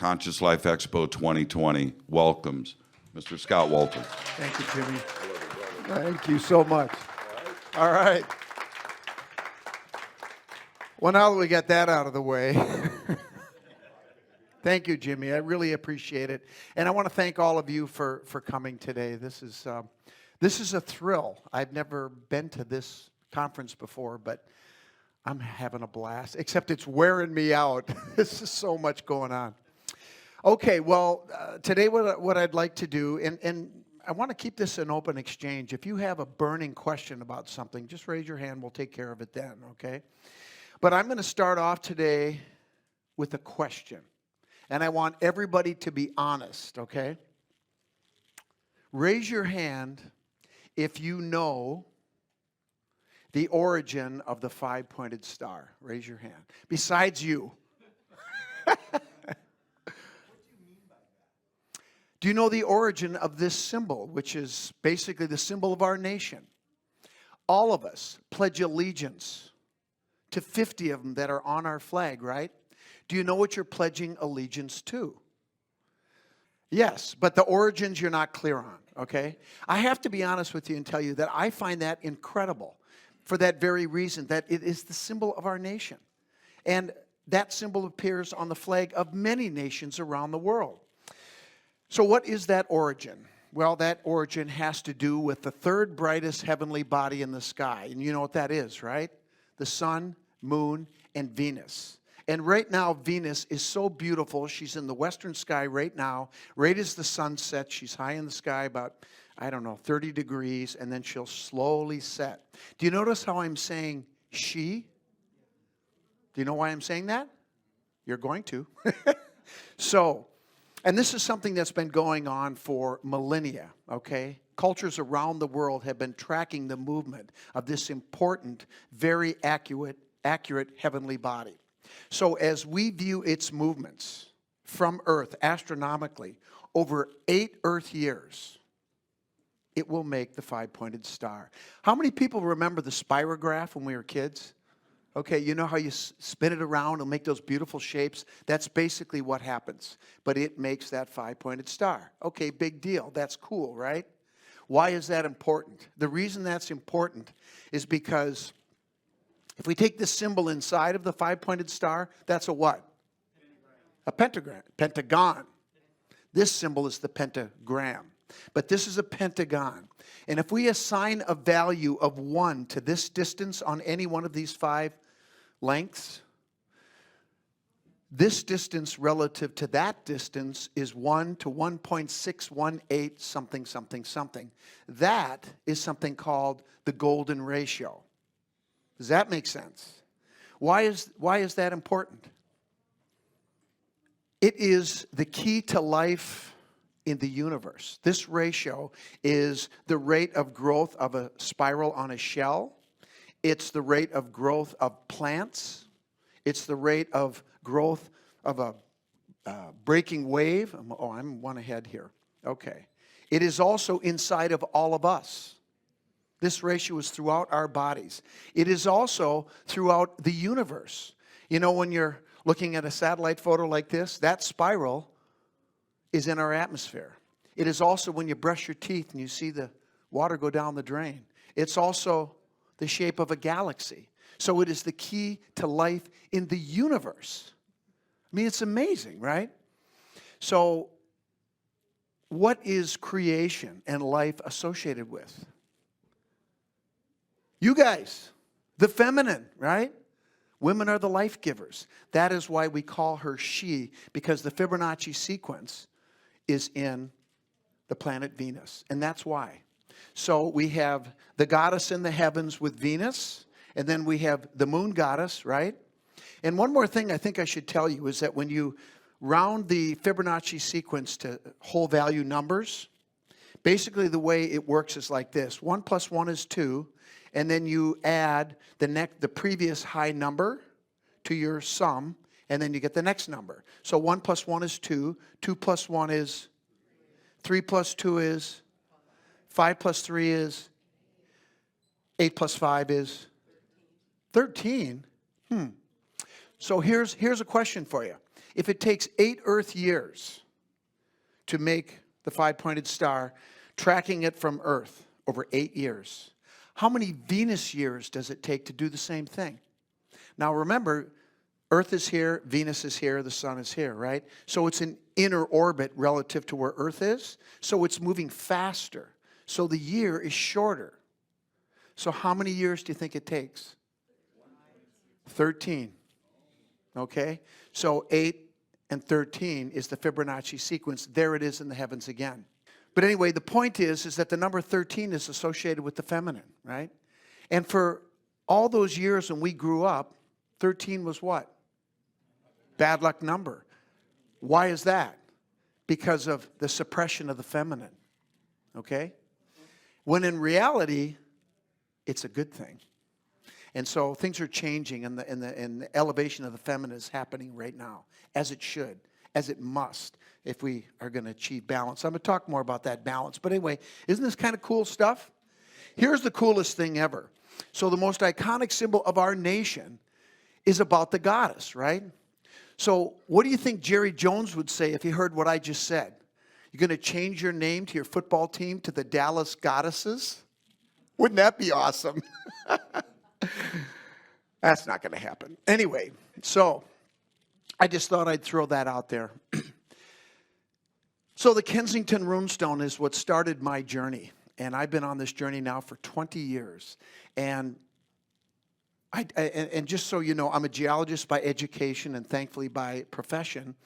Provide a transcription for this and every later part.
Conscious Life Expo 2020 welcomes Mr. Scott Wolter. Thank you, Jimmy. Thank you so much. All right. Well, now that we got that out of the way, thank you, Jimmy. I really appreciate it. And I want to thank all of you for coming today. This is a thrill. I've never been to this conference before, but I'm having a blast, except it's wearing me out. This is so much going on. Okay, well, today what I'd like to do, and I want to keep this an open exchange. If you have a burning question about something, just raise your hand. We'll take care of it then, okay? But I'm going to start off today with a question. And I want everybody to be honest, okay? Raise your hand if you know the origin of the five-pointed star. Raise your hand. Besides you. Do you know the origin of this symbol, which is basically the symbol of our nation? All of us pledge allegiance to 50 of them that are on our flag, right? Do you know what you're pledging allegiance to? Yes, but the origins you're not clear on, okay? I have to be honest with you and tell you that I find that incredible for that very reason, that it is the symbol of our nation. And that symbol appears on the flag of many nations around the world. So what is that origin? Well, that origin has to do with the third brightest heavenly body in the sky. And you know what that is, right? The sun, moon, and Venus. And right now, Venus is so beautiful. She's in the western sky right now. Right as the sun sets, she's high in the sky about, 30 degrees, and then she'll slowly set. Do you notice how I'm saying she? Do you know why I'm saying that? You're going to. And this is something that's been going on for millennia, okay? Cultures around the world have been tracking the movement of this important, very accurate heavenly body. So as we view its movements from Earth astronomically over 8 Earth years, it will make the five-pointed star. How many people remember the spirograph when we were kids? Okay, you know how you spin it around and make those beautiful shapes? That's basically what happens. But it makes that five-pointed star. Okay, big deal. That's cool, right? Why is that important? The reason that's important is because if we take this symbol inside of the five-pointed star, that's a what? A pentagram. Pentagon. This symbol is the pentagram. But this is a pentagon. And if we assign a value of 1 to this distance on any one of these 5 lengths, this distance relative to that distance is 1 to 1.618 something, something, something. That is something called the golden ratio. Does that make sense? Why is that important? It is the key to life in the universe. This ratio is the rate of growth of a spiral on a shell. It's the rate of growth of plants. It's the rate of growth of a breaking wave. I'm one ahead here. Okay. It is also inside of all of us. This ratio is throughout our bodies. It is also throughout the universe. You know, when you're looking at a satellite photo like this, that spiral is in our atmosphere. It is also when you brush your teeth and you see the water go down the drain. It's also the shape of a galaxy. So it is the key to life in the universe. I mean, it's amazing, right? So what is creation and life associated with? You guys, the feminine, right? Women are the life givers. That is why we call her she, because the Fibonacci sequence is in the planet Venus. And that's why. So we have the goddess in the heavens with Venus, and then we have the moon goddess, right? And one more thing I think I should tell you is that when you round the Fibonacci sequence to whole value numbers, basically the way it works is like this. 1 plus 1 is 2, and then you add the previous high number to your sum, and then you get the next number. So 1 plus 1 is 2, 2 plus 1 is 3 plus 2 is 5 plus 3 is 8 plus 5 is 13. So here's a question for you. If it takes 8 Earth years to make the 5-pointed star, tracking it from Earth over 8 years, how many Venus years does it take to do the same thing? Now remember, Earth is here, Venus is here, the sun is here, right? So it's an inner orbit relative to where Earth is. So it's moving faster. So the year is shorter. So how many years do you think it takes? 13. Okay? So 8 and 13 is the Fibonacci sequence. There it is in the heavens again. But anyway, the point is that the number 13 is associated with the feminine, right? And for all those years when we grew up, 13 was what? Bad luck number. Why is that? Because of the suppression of the feminine. Okay? When in reality, it's a good thing. And so things are changing, and the elevation of the feminine is happening right now, as it should, as it must, if we are going to achieve balance. I'm going to talk more about that balance. But anyway, isn't this kind of cool stuff? Here's the coolest thing ever. So the most iconic symbol of our nation is about the goddess, right? So what do you think Jerry Jones would say if he heard what I just said? You're going to change your name to your football team to the Dallas Goddesses? Wouldn't that be awesome? That's not going to happen. Anyway, so I just thought I'd throw that out there. So the Kensington Runestone is what started my journey. And I've been on this journey now for 20 years. And and just so you know, I'm a geologist by education and thankfully by profession.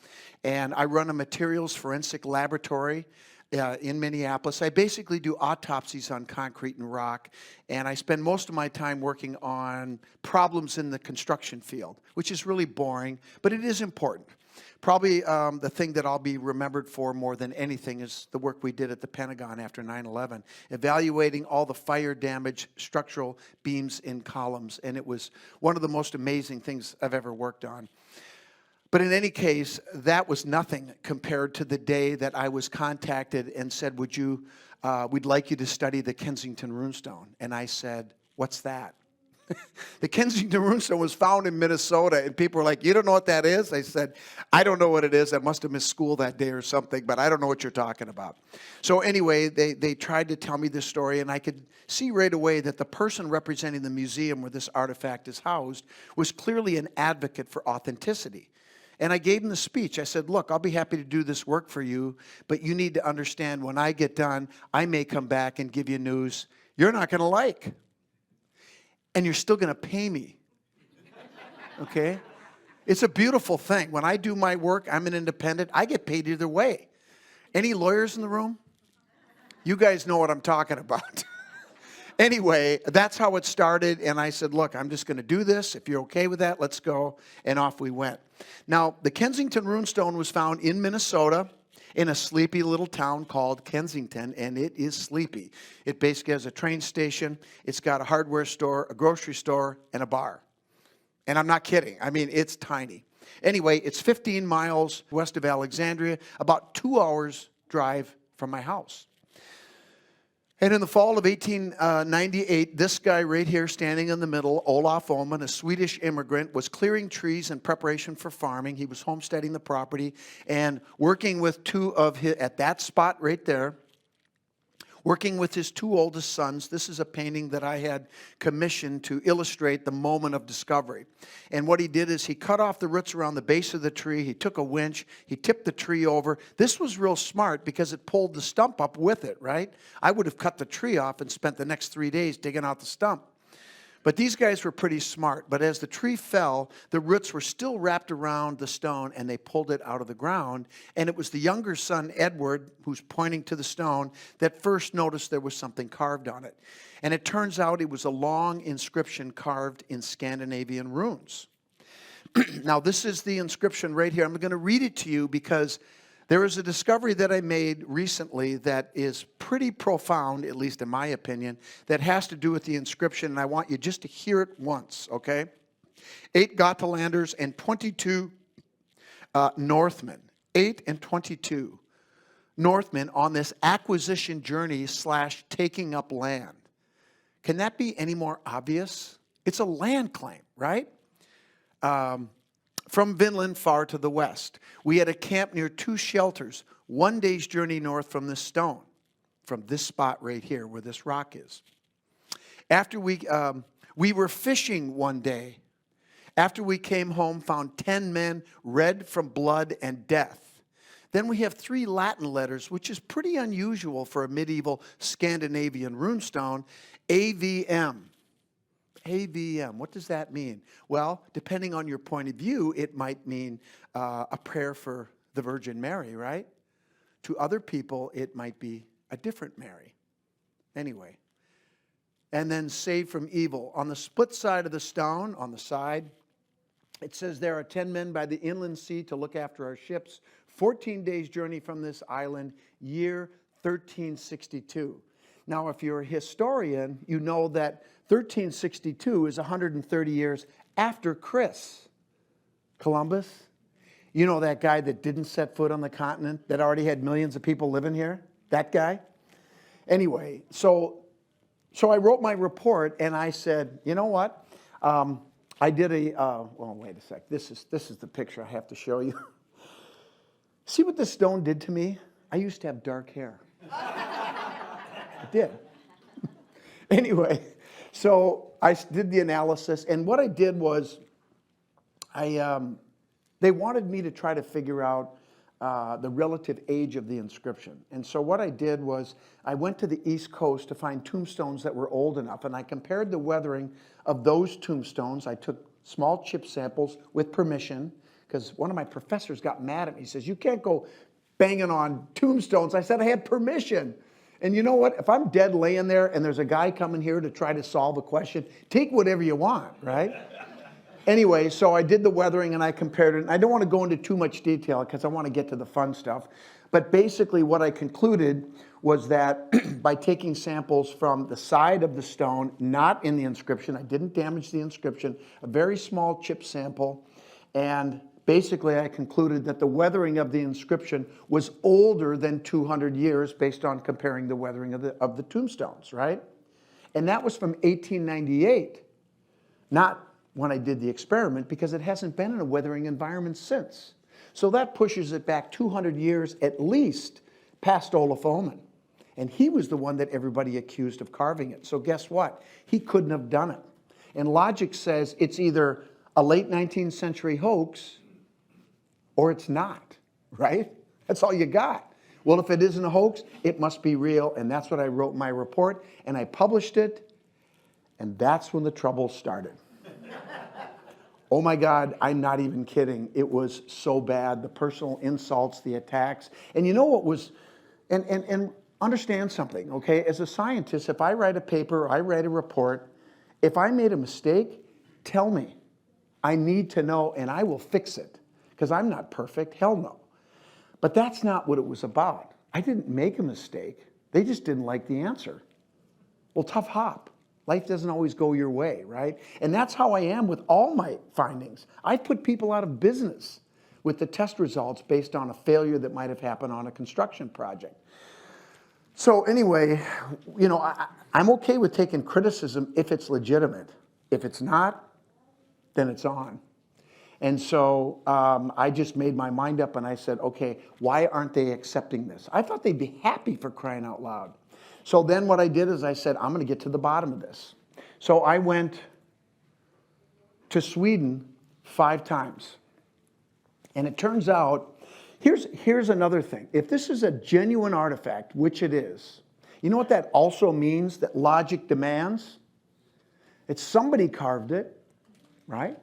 And I run a materials forensic laboratory in Minneapolis. I basically do autopsies on concrete and rock. And I spend most of my time working on problems in the construction field, which is really boring, but it is important. Probably the thing that I'll be remembered for more than anything is the work we did at the Pentagon after 9/11, evaluating all the fire damage structural beams in columns. And it was one of the most amazing things I've ever worked on. But in any case, that was nothing compared to the day that I was contacted and said, we'd like you to study the Kensington Runestone. And I said, what's that? The Kensington Runestone was found in Minnesota, and people were like, you don't know what that is? I said, I don't know what it is. I must have missed school that day or something, but I don't know what you're talking about. So anyway, they tried to tell me this story, and I could see right away that the person representing the museum where this artifact is housed was clearly an advocate for authenticity. And I gave him the speech. I said, look, I'll be happy to do this work for you, but you need to understand when I get done, I may come back and give you news you're not going to like. And you're still going to pay me. Okay? It's a beautiful thing. When I do my work, I'm an independent. I get paid either way. Any lawyers in the room? You guys know what I'm talking about. Anyway, that's how it started. And I said, look, I'm just going to do this. If you're okay with that, let's go. And off we went. Now, the Kensington Runestone was found in Minnesota, in a sleepy little town called Kensington, and it is sleepy. It basically has a train station, it's got a hardware store, a grocery store, and a bar. And I'm not kidding. I mean, it's tiny. Anyway, it's 15 miles west of Alexandria, about 2 hours drive from my house. And in the fall of 1898, this guy right here standing in the middle, Olaf Oman, a Swedish immigrant, was clearing trees in preparation for farming. He was homesteading the property and working with two of his, at that spot right there, working with his 2 oldest sons. This is a painting that I had commissioned to illustrate the moment of discovery. And what he did is he cut off the roots around the base of the tree. He took a winch. He tipped the tree over. This was real smart because it pulled the stump up with it, right? I would have cut the tree off and spent the next 3 days digging out the stump. But these guys were pretty smart. But as the tree fell, the roots were still wrapped around the stone, and they pulled it out of the ground. And it was the younger son, Edward, who's pointing to the stone, that first noticed there was something carved on it. And it turns out it was a long inscription carved in Scandinavian runes. Now, this is the inscription right here. I'm going to read it to you because there is a discovery that I made recently that is pretty profound, at least in my opinion, that has to do with the inscription, and I want you just to hear it once, okay? 8 Gotalanders and 22 Northmen. 8 and 22 Northmen on this acquisition journey / taking up land. Can that be any more obvious? It's a land claim, right? from Vinland far to the west. We had a camp near 2 shelters, 1 day's journey north from this stone, from this spot right here where this rock is. After we were fishing one day. After we came home, found 10 men red from blood and death. Then we have 3 Latin letters, which is pretty unusual for a medieval Scandinavian runestone, AVM. AVM, what does that mean? Well, depending on your point of view, it might mean a prayer for the Virgin Mary, right? To other people, it might be a different Mary. Anyway. And then saved from evil. On the split side of the stone, on the side, it says there are 10 men by the inland sea to look after our ships. 14 days journey from this island, year 1362. Now, if you're a historian, you know that 1362 is 130 years after Columbus. You know that guy that didn't set foot on the continent, that already had millions of people living here? That guy? Anyway, so I wrote my report and I said, you know what? I did well, wait a sec. This is the picture I have to show you. See what this stone did to me? I used to have dark hair. It did. Anyway, so I did the analysis, and what I did was, they wanted me to try to figure out the relative age of the inscription. And so what I did was, I went to the East Coast to find tombstones that were old enough, and I compared the weathering of those tombstones. I took small chip samples with permission, because one of my professors got mad at me. He says, you can't go banging on tombstones. I said, I had permission. And you know what? If I'm dead laying there and there's a guy coming here to try to solve a question, take whatever you want, right? Anyway, so I did the weathering and I compared it. And I don't want to go into too much detail because I want to get to the fun stuff. But basically what I concluded was that by taking samples from the side of the stone, not in the inscription, I didn't damage the inscription, a very small chip sample, and basically I concluded that the weathering of the inscription was older than 200 years based on comparing the weathering of the tombstones, right? And that was from 1898, not when I did the experiment, because it hasn't been in a weathering environment since. So that pushes it back 200 years at least past Olaf Oman. And he was the one that everybody accused of carving it. So guess what? He couldn't have done it. And logic says it's either a late 19th century hoax or it's not, right? That's all you got. Well, if it isn't a hoax, it must be real. And that's what I wrote in my report. And I published it. And that's when the trouble started. Oh my God, I'm not even kidding. It was so bad. The personal insults, the attacks. And you know what was, and understand something, okay? As a scientist, if I write a paper, or I write a report, if I made a mistake, tell me. I need to know and I will fix it. Because I'm not perfect, hell no. But that's not what it was about. I didn't make a mistake. They just didn't like the answer. Well, tough hop. Life doesn't always go your way, right? And that's how I am with all my findings. I put people out of business with the test results based on a failure that might have happened on a construction project. So anyway, you know, I'm okay with taking criticism if it's legitimate. If it's not, then it's on. And so I just made my mind up and I said, okay, why aren't they accepting this? I thought they'd be happy, for crying out loud. So then what I did is I said, I'm going to get to the bottom of this. So I went to Sweden 5 times. And it turns out, here's another thing. If this is a genuine artifact, which it is, you know what that also means that logic demands? It's somebody carved it, right?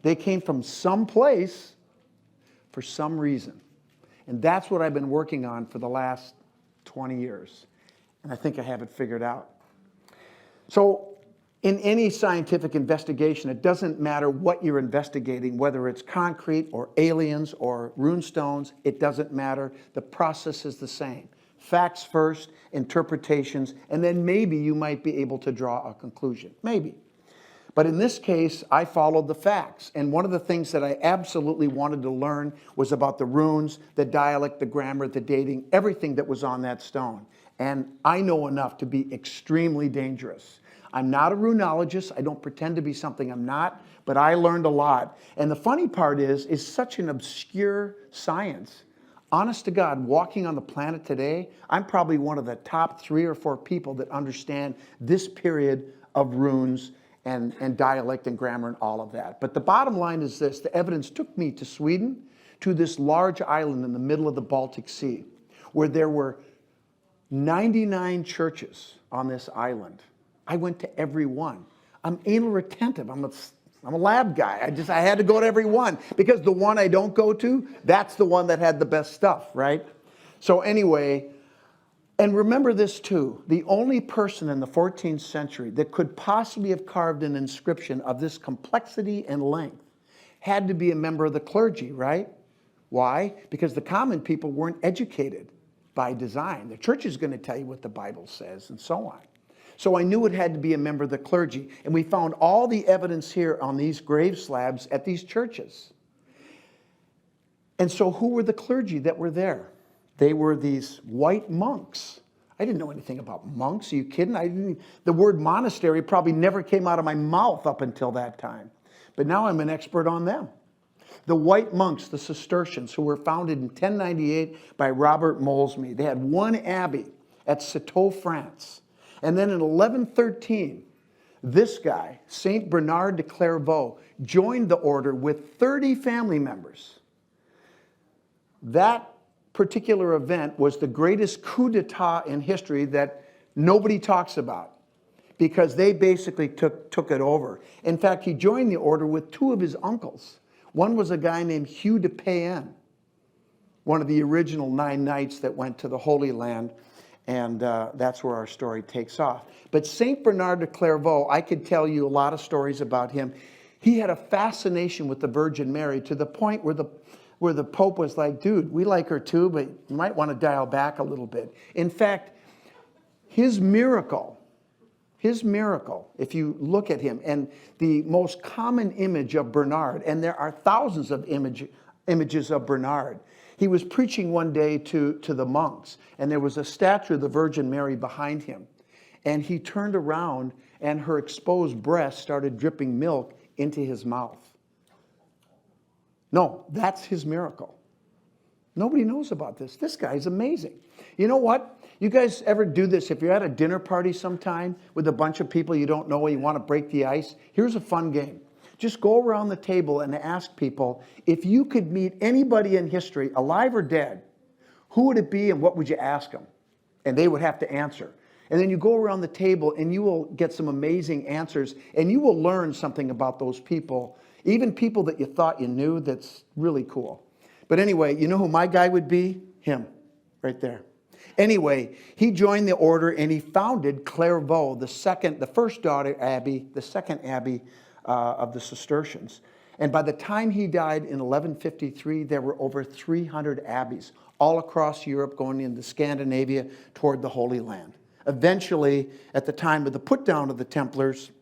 They came from some place for some reason. And that's what I've been working on for the last 20 years. And I think I have it figured out. So in any scientific investigation, it doesn't matter what you're investigating, whether it's concrete or aliens or runestones, it doesn't matter. The process is the same. Facts first, interpretations, and then maybe you might be able to draw a conclusion. Maybe. But in this case, I followed the facts. And one of the things that I absolutely wanted to learn was about the runes, the dialect, the grammar, the dating, everything that was on that stone. And I know enough to be extremely dangerous. I'm not a runologist. I don't pretend to be something I'm not, but I learned a lot. And the funny part is such an obscure science. Honest to God, walking on the planet today, I'm probably one of the top 3 or 4 people that understand this period of runes and dialect and grammar and all of that. But the bottom line is this: the evidence took me to Sweden, to this large island in the middle of the Baltic Sea, where there were 99 churches on this island. I went to every one. I'm anal retentive. I'm a lab guy. I had to go to every one, because the one I don't go to, that's the one that had the best stuff, right? So anyway, and remember this too, the only person in the 14th century that could possibly have carved an inscription of this complexity and length had to be a member of the clergy, right? Why? Because the common people weren't educated by design. The church is going to tell you what the Bible says and so on. So I knew it had to be a member of the clergy. And we found all the evidence here on these grave slabs at these churches. And so who were the clergy that were there? They were these white monks. I didn't know anything about monks. Are you kidding? The word monastery probably never came out of my mouth up until that time. But now I'm an expert on them. The white monks, the Cistercians, who were founded in 1098 by Robert Molesme. They had one abbey at Citeaux, France. And then in 1113, this guy, Saint Bernard de Clairvaux, joined the order with 30 family members. That particular event was the greatest coup d'etat in history that nobody talks about, because they basically took it over. In fact, he joined the order with 2 of his uncles. One was a guy named Hugh de Payens, one of the original 9 knights that went to the Holy Land, and that's where our story takes off. But Saint Bernard de Clairvaux, I could tell you a lot of stories about him. He had a fascination with the Virgin Mary, to the point where the Pope was like, dude, we like her too, but you might want to dial back a little bit. In fact, his miracle, if you look at him, and the most common image of Bernard, and there are thousands of images of Bernard. He was preaching one day to the monks, and there was a statue of the Virgin Mary behind him. And he turned around, and her exposed breast started dripping milk into his mouth. No, that's his miracle. Nobody knows about this. This guy's amazing. You know what? You guys ever do this? If you're at a dinner party sometime with a bunch of people you don't know and you want to break the ice, here's a fun game. Just go around the table and ask people, if you could meet anybody in history, alive or dead, who would it be and what would you ask them? And they would have to answer. And then you go around the table and you will get some amazing answers, and you will learn something about those people, even people that you thought you knew. That's really cool. But anyway, you know who my guy would be? Him, right there. Anyway, he joined the order and he founded Clairvaux, the first daughter abbey, the second abbey of the Cistercians. And by the time he died in 1153, there were over 300 abbeys all across Europe, going into Scandinavia toward the Holy Land. Eventually, at the time of the put down of the Templars,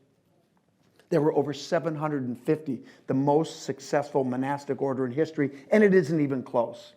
there were over 750, the most successful monastic order in history, and it isn't even close.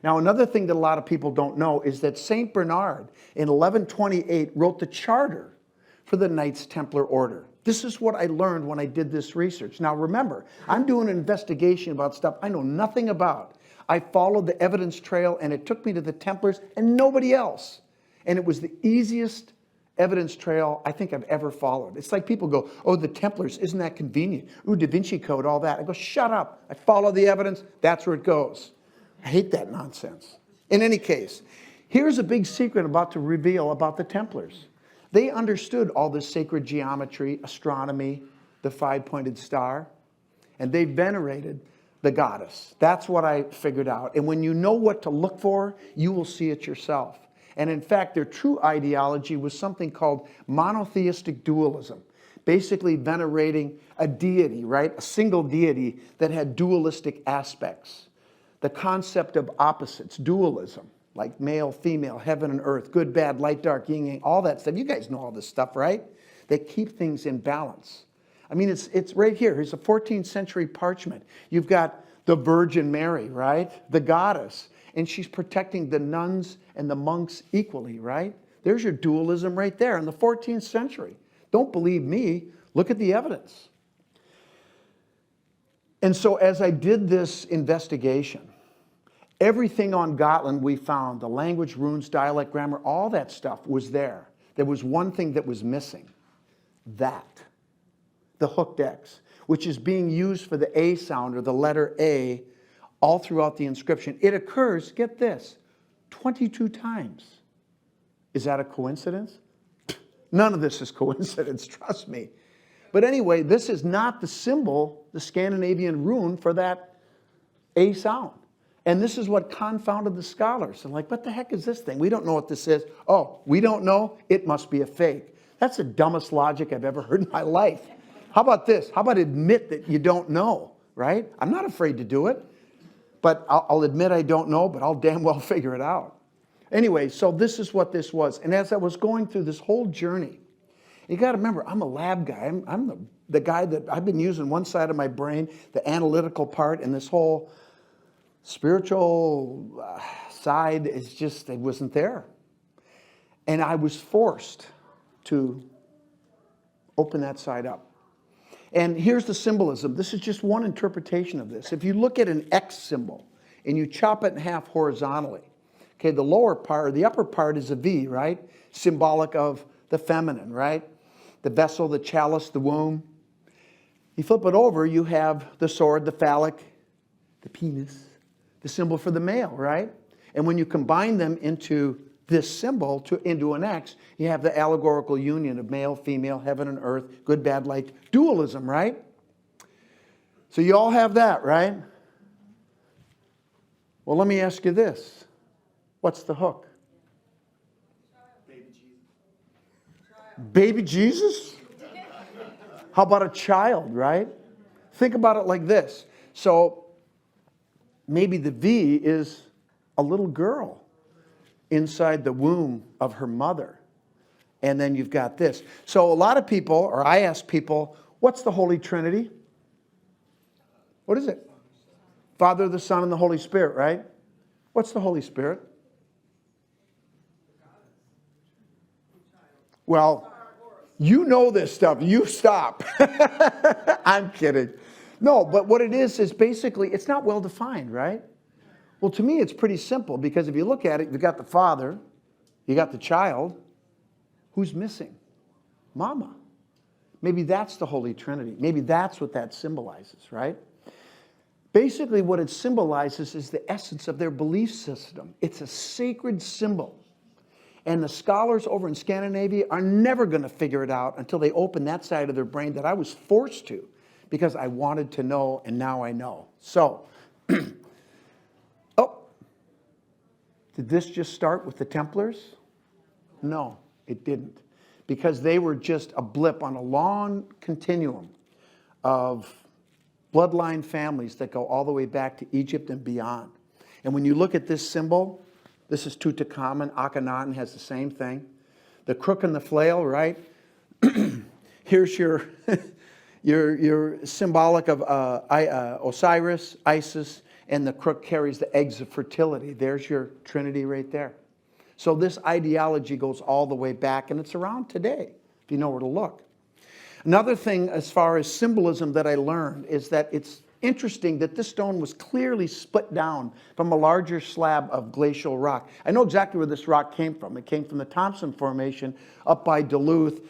Now, another thing that a lot of people don't know is that St. Bernard in 1128 wrote the charter for the Knights Templar Order. This is what I learned when I did this research. Now, remember, I'm doing an investigation about stuff I know nothing about. I followed the evidence trail, and it took me to the Templars and nobody else. And it was the easiest evidence trail I think I've ever followed. It's like people go, oh, the Templars, isn't that convenient? Ooh, Da Vinci Code, all that. I go, shut up. I follow the evidence. That's where it goes. I hate that nonsense. In any case, here's a big secret I'm about to reveal about the Templars. They understood all this sacred geometry, astronomy, the 5-pointed star, and they venerated the goddess. That's what I figured out. And when you know what to look for, you will see it yourself. And in fact, their true ideology was something called monotheistic dualism, basically venerating a deity, right? A single deity that had dualistic aspects. The concept of opposites, dualism, like male, female, heaven and earth, good, bad, light, dark, yin, yang, all that stuff. You guys know all this stuff, right? They keep things in balance. I mean, it's right here. Here's a 14th century parchment. You've got the Virgin Mary, right? The goddess. And she's protecting the nuns and the monks equally, right? There's your dualism right there in the 14th century. Don't believe me. Look at the evidence. And so as I did this investigation, everything on Gotland we found, the language, runes, dialect, grammar, all that stuff was there. There was one thing that was missing. That. The hooked X, which is being used for the A sound or the letter A all throughout the inscription. It occurs, get this, 22 times. Is that a coincidence? None of this is coincidence, trust me. But anyway, this is not the symbol, the Scandinavian rune for that A sound. And this is what confounded the scholars. They're like, what the heck is this thing? We don't know what this is. Oh, we don't know? It must be a fake. That's the dumbest logic I've ever heard in my life. How about this? How about admit that you don't know, right? I'm not afraid to do it. But I'll admit I don't know, but I'll damn well figure it out. Anyway, so this is what this was. And as I was going through this whole journey, you got to remember, I'm a lab guy. I'm the guy that I've been using one side of my brain, the analytical part, and this whole spiritual side is just, it wasn't there. And I was forced to open that side up. And here's the symbolism. This is just one interpretation of this. If you look at an X symbol and you chop it in half horizontally, okay, the lower part, or the upper part is a V, right? Symbolic of the feminine, right? The vessel, the chalice, the womb. You flip it over, you have the sword, the phallic, the penis, the symbol for the male, right? And when you combine them into this symbol, into an X, you have the allegorical union of male, female, heaven and earth, good, bad, light, dualism, right? So you all have that, right? Well, let me ask you this. What's the hook? Baby Jesus? How about a child, right? Think about it like this. So maybe the V is a little girl inside the womb of her mother. And then you've got this. So a lot of people, or I ask people, what's the Holy Trinity? What is it? Father, the Son, and the Holy Spirit, right? What's the Holy Spirit? Well, you know this stuff. You stop. I'm kidding. No, but what it is basically, it's not well defined, right? Well, to me, it's pretty simple, because if you look at it, you've got the Father, you got the child. Who's missing? Mama. Maybe that's the Holy Trinity. Maybe that's what that symbolizes, right? Basically, what it symbolizes is the essence of their belief system. It's a sacred symbol. And the scholars over in Scandinavia are never going to figure it out until they open that side of their brain that I was forced to, because I wanted to know, and now I know. So, oh, did this just start with the Templars? No, it didn't. Because they were just a blip on a long continuum of bloodline families that go all the way back to Egypt and beyond. And when you look at this symbol, this is Tutankhamun. Akhenaten has the same thing. The crook and the flail, right? Here's your, your symbolic of Osiris, Isis, and the crook carries the eggs of fertility. There's your Trinity right there. So this ideology goes all the way back, and it's around today, if you know where to look. Another thing as far as symbolism that I learned is that it's interesting that this stone was clearly split down from a larger slab of glacial rock. I know exactly where this rock came from. It came from the Thompson Formation up by Duluth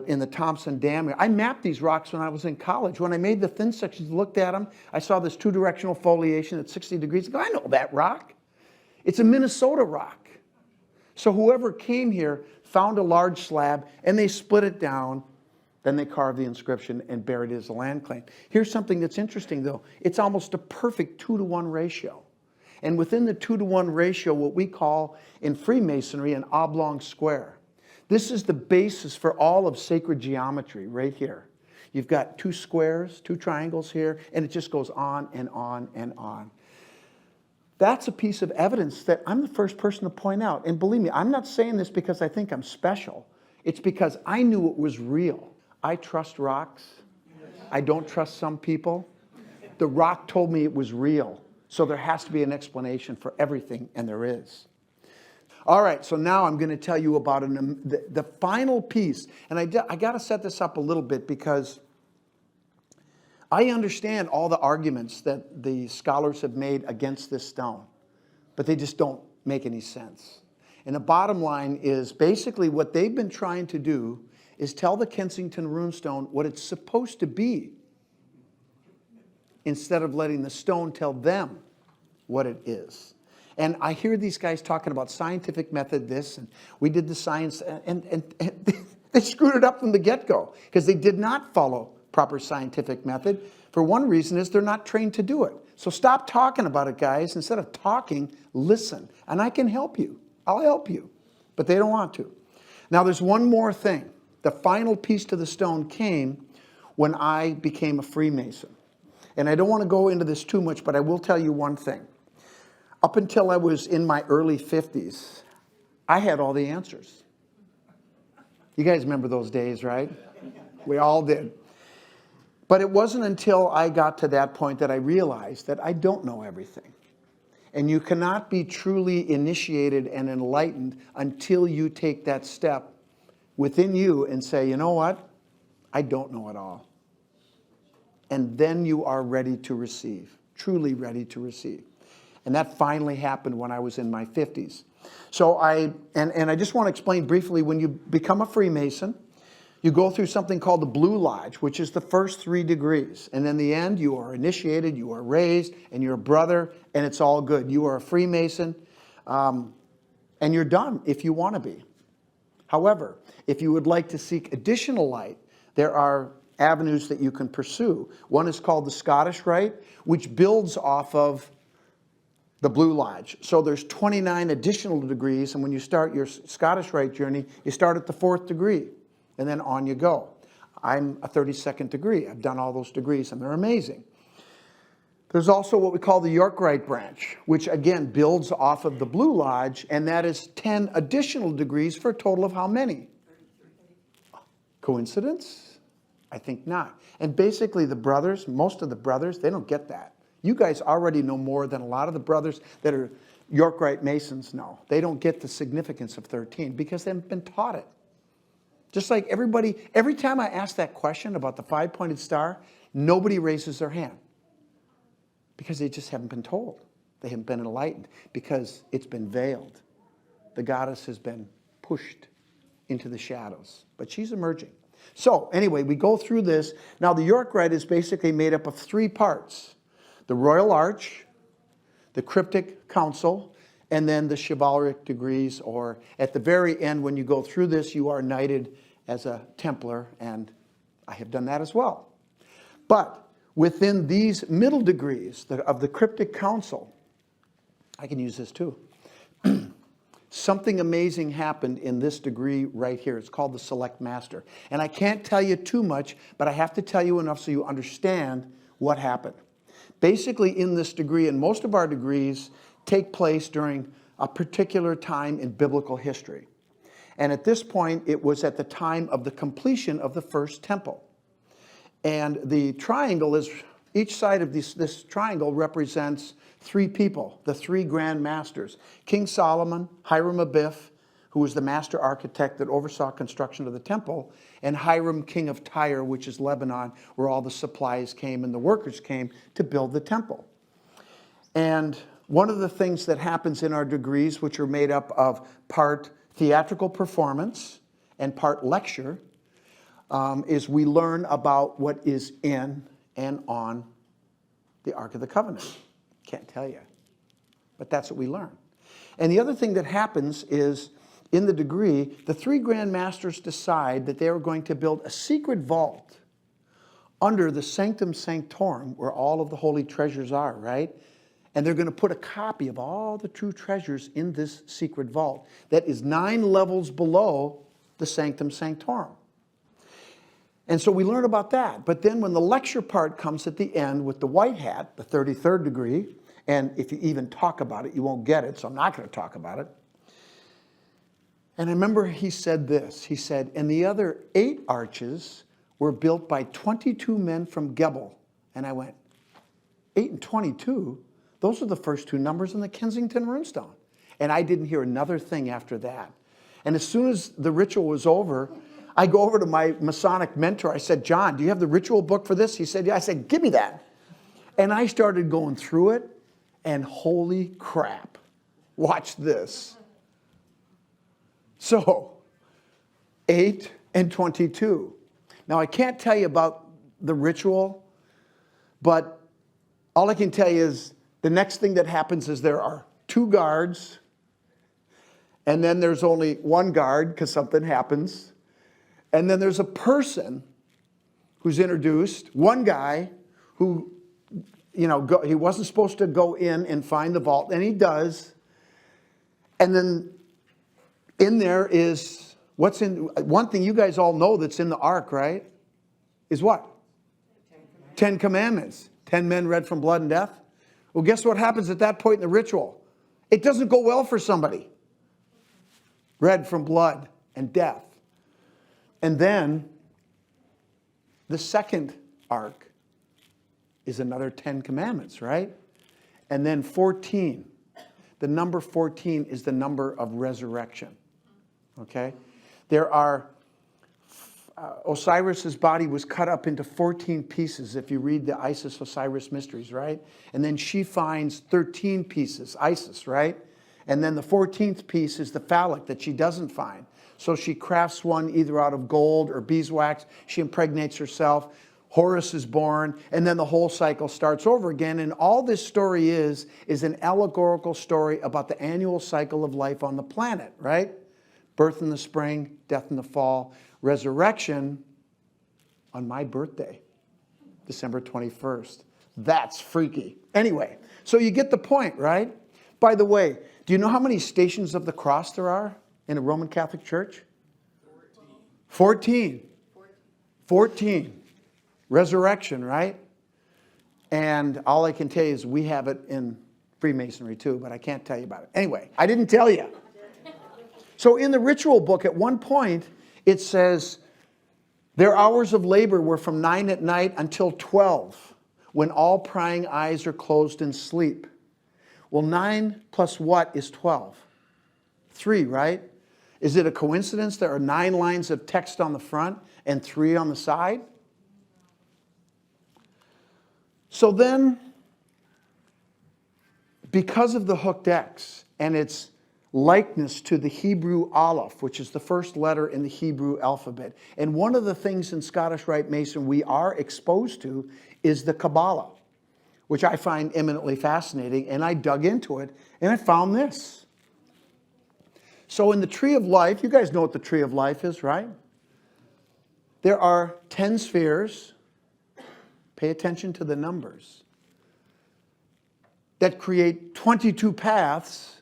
in the Thompson Dam. I mapped these rocks when I was in college. When I made the thin sections, looked at them, I saw this two-directional foliation at 60 degrees. I go, I know that rock. It's a Minnesota rock. So whoever came here found a large slab, and they split it down. Then they carved the inscription and buried it as a land claim. Here's something that's interesting, though. It's almost a perfect 2-to-1 ratio. And within the 2-to-1 ratio, what we call in Freemasonry an oblong square. This is the basis for all of sacred geometry right here. You've got 2 squares, 2 triangles here, and it just goes on and on and on. That's a piece of evidence that I'm the first person to point out. And believe me, I'm not saying this because I think I'm special. It's because I knew it was real. I trust rocks. I don't trust some people. The rock told me it was real. So there has to be an explanation for everything, and there is. All right, so now I'm going to tell you about the final piece. And I got to set this up a little bit because I understand all the arguments that the scholars have made against this stone, but they just don't make any sense. And the bottom line is basically what they've been trying to do is tell the Kensington runestone what it's supposed to be instead of letting the stone tell them what it is. And I hear these guys talking about scientific method this, and we did the science, and they screwed it up from the get-go because they did not follow proper scientific method. For one reason is they're not trained to do it. So stop talking about it, guys. Instead of talking, listen. And I can help you. I'll help you. But they don't want to. Now there's one more thing. The final piece to the stone came when I became a Freemason. And I don't want to go into this too much, but I will tell you one thing. Up until I was in my early 50s, I had all the answers. You guys remember those days, right? We all did. But it wasn't until I got to that point that I realized that I don't know everything. And you cannot be truly initiated and enlightened until you take that step within you and say, you know what? I don't know it all. And then you are ready to receive, truly ready to receive. And that finally happened when I was in my 50s. So I just want to explain briefly, when you become a Freemason, you go through something called the Blue Lodge, which is the first 3 degrees. And in the end, you are initiated, you are raised, and you're a brother, and it's all good. You are a Freemason, and you're done if you want to be. However, if you would like to seek additional light, there are avenues that you can pursue. One is called the Scottish Rite, which builds off of the Blue Lodge. So there's 29 additional degrees, and when you start your Scottish Rite journey, you start at the 4th degree. And then on you go. I'm a 32nd degree. I've done all those degrees, and they're amazing. There's also what we call the York Rite branch, which again builds off of the Blue Lodge, and that is 10 additional degrees for a total of how many? Coincidence? I think not. And basically the brothers, most of the brothers, they don't get that. You guys already know more than a lot of the brothers that are York Rite Masons know. They don't get the significance of 13 because they haven't been taught it. Just like everybody, every time I ask that question about the 5-pointed star, nobody raises their hand because they just haven't been told. They haven't been enlightened because it's been veiled. The goddess has been pushed into the shadows, but she's emerging. So anyway, we go through this. Now the York Rite is basically made up of 3 parts. The Royal Arch, the Cryptic Council, and then the chivalric degrees, or at the very end, when you go through this, you are knighted as a Templar, and I have done that as well. But within these middle degrees of the Cryptic Council, I can use this too. Something amazing happened in this degree right here. It's called the Select Master. And I can't tell you too much, but I have to tell you enough so you understand what happened. Basically, in this degree, and most of our degrees take place during a particular time in biblical history. And at this point, it was at the time of the completion of the first temple. And the triangle is, each side of this triangle represents 3 people, the 3 grand masters. King Solomon, Hiram Abiff, who was the master architect that oversaw construction of the temple, and Hiram, king of Tyre, which is Lebanon, where all the supplies came and the workers came to build the temple. And one of the things that happens in our degrees, which are made up of part theatrical performance and part lecture, is we learn about what is in and on the Ark of the Covenant. Can't tell you, but that's what we learn. And the other thing that happens is, in the degree, the 3 grand masters decide that they are going to build a secret vault under the Sanctum Sanctorum, where all of the holy treasures are, right? And they're going to put a copy of all the true treasures in this secret vault that is 9 levels below the Sanctum Sanctorum. And so we learn about that. But then when the lecture part comes at the end with the white hat, the 33rd degree, and if you even talk about it, you won't get it, so I'm not going to talk about it. And I remember he said this. He said, and the other 8 arches were built by 22 men from Gebel. And I went, 8 and 22? Those are the first 2 numbers in the Kensington runestone. And I didn't hear another thing after that. And as soon as the ritual was over, I go over to my Masonic mentor. I said, John, do you have the ritual book for this? He said, yeah. I said, give me that. And I started going through it, and holy crap, watch this. So, 8 and 22. Now, I can't tell you about the ritual, but all I can tell you is the next thing that happens is there are 2 guards, and then there's only 1 guard because something happens. And then there's a person who's introduced, 1 guy who, he wasn't supposed to go in and find the vault, and he does. And then in there is, one thing you guys all know that's in the ark, right? Is what? 10 Commandments. 10 men read from blood and death. Well, guess what happens at that point in the ritual? It doesn't go well for somebody. Read from blood and death. And then the second ark is another 10 commandments, right? And then 14. The number 14 is the number of resurrection. Okay? There are, Osiris's body was cut up into 14 pieces if you read the Isis-Osiris mysteries, right? And then she finds 13 pieces, Isis, right? And then the 14th piece is the phallic that she doesn't find. So she crafts one either out of gold or beeswax. She impregnates herself. Horus is born. And then the whole cycle starts over again. And all this story is an allegorical story about the annual cycle of life on the planet, right? Birth in the spring, death in the fall, resurrection on my birthday, December 21st. That's freaky. Anyway, so you get the point, right? By the way, do you know how many stations of the cross there are in a Roman Catholic Church? 14. 14. Resurrection, right? And all I can tell you is we have it in Freemasonry too, but I can't tell you about it. Anyway, I didn't tell you. So in the ritual book, at one point, it says, their hours of labor were from 9 at night until 12, when all prying eyes are closed in sleep. Well, 9 plus what is 12? 3, right? Is it a coincidence there are 9 lines of text on the front and 3 on the side? So then, because of the hooked X and its likeness to the Hebrew Aleph, which is the first letter in the Hebrew alphabet, and one of the things in Scottish Rite Mason we are exposed to is the Kabbalah, which I find eminently fascinating, and I dug into it, and I found this. So in the Tree of Life, you guys know what the Tree of Life is, right? There are 10 spheres. Pay attention to the numbers. That create 22 paths.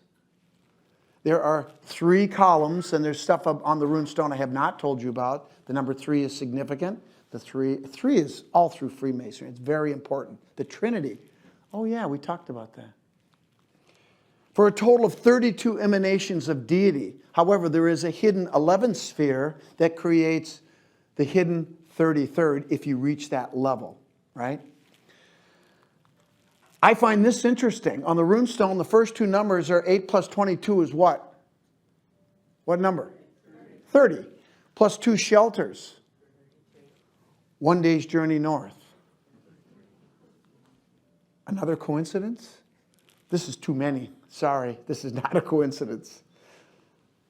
There are 3 columns, and there's stuff up on the runestone I have not told you about. The number 3 is significant. The three is all through Freemasonry. It's very important. The Trinity. Oh yeah, we talked about that. For a total of 32 emanations of deity. However, there is a hidden 11th sphere that creates the hidden 33rd if you reach that level, right? I find this interesting. On the runestone, the first 2 numbers are 8 plus 22 is what? What number? 30. Plus 2 shelters. 1 day's journey north. Another coincidence? This is too many. Sorry, this is not a coincidence.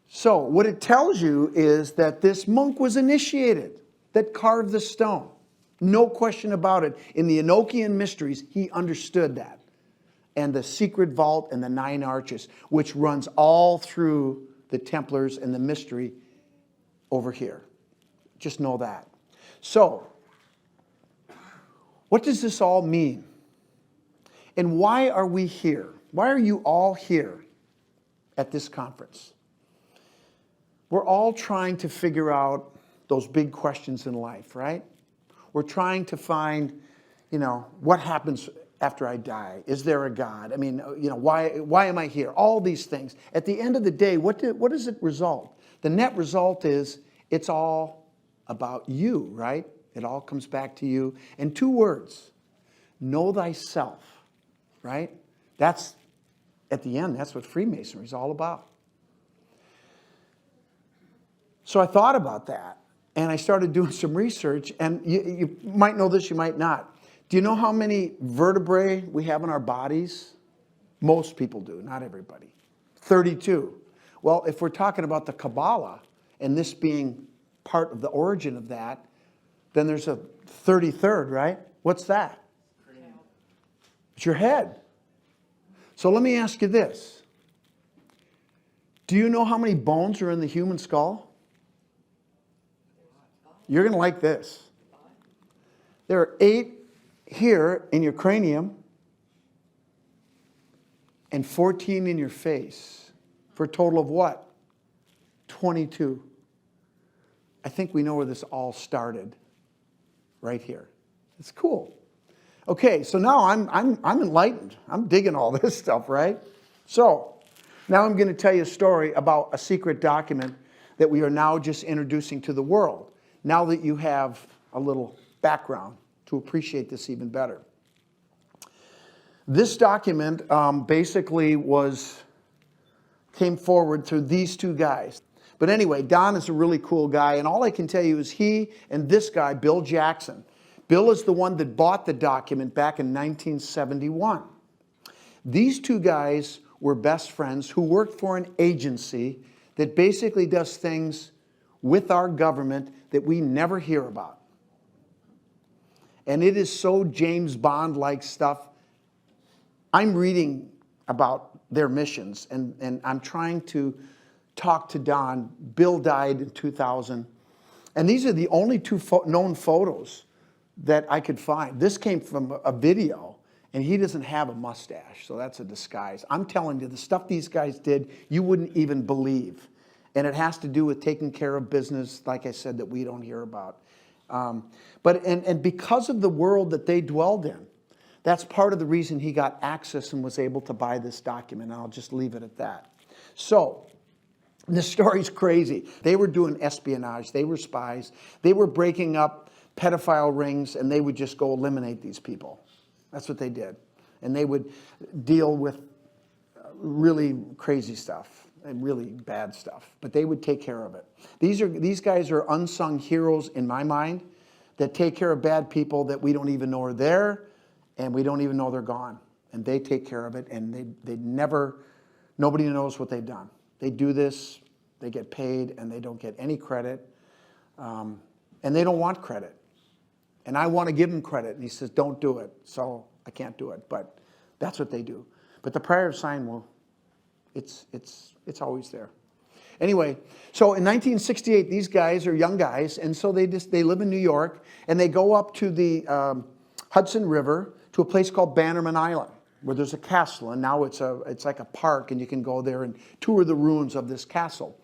So what it tells you is that this monk was initiated, that carved the stone. No question about it. In the Enochian mysteries, he understood that. And the secret vault and the 9 arches, which runs all through the Templars and the mystery over here. Just know that. So, what does this all mean? And why are we here? Why are you all here at this conference? We're all trying to figure out those big questions in life, right? We're trying to find, what happens after I die? Is there a God? I mean, why am I here? All these things. At the end of the day, what does it result? The net result is it's all about you, right? It all comes back to you. And 2 words, know thyself, right? That's at the end, that's what Freemasonry is all about. So I thought about that, and I started doing some research, and you might know this, you might not. Do you know how many vertebrae we have in our bodies? Most people do, not everybody. 32. Well, if we're talking about the Kabbalah, and this being part of the origin of that, then there's a 33rd, right? What's that? It's your head. So let me ask you this. Do you know how many bones are in the human skull? You're going to like this. There are 8 here in your cranium and 14 in your face for a total of what? 22. I think we know where this all started. Right here. It's cool. Okay, so now I'm enlightened. I'm digging all this stuff, right? So now I'm going to tell you a story about a secret document that we are now just introducing to the world. Now that you have a little background to appreciate this even better. This document basically came forward through these 2 guys. But anyway, Don is a really cool guy, and all I can tell you is he and this guy, Bill Jackson. Bill is the one that bought the document back in 1971. These 2 guys were best friends who worked for an agency that basically does things with our government that we never hear about. And it is so James Bond-like stuff. I'm reading about their missions, and I'm trying to talk to Don. Bill died in 2000. And these are the only 2 known photos that I could find. This came from a video, and he doesn't have a mustache, so that's a disguise. I'm telling you, the stuff these guys did, you wouldn't even believe. And it has to do with taking care of business, like I said, that we don't hear about. But because of the world that they dwelled in, that's part of the reason he got access and was able to buy this document. And I'll just leave it at that. So, the story's crazy. They were doing espionage. They were spies. They were breaking up pedophile rings, and they would just go eliminate these people. That's what they did. And they would deal with really crazy stuff and really bad stuff. But they would take care of it. These guys are unsung heroes in my mind that take care of bad people that we don't even know are there, and we don't even know they're gone. And they take care of it, and nobody knows what they've done. They do this, they get paid, and they don't get any credit. And they don't want credit. And I want to give him credit. And he says, don't do it. So I can't do it. But that's what they do. But the prayer of sign, well, it's always there. Anyway, so in 1968, these guys are young guys. And so they live in New York. And they go up to the Hudson River to a place called Bannerman Island, where there's a castle. And now it's like a park. And you can go there and tour the ruins of this castle.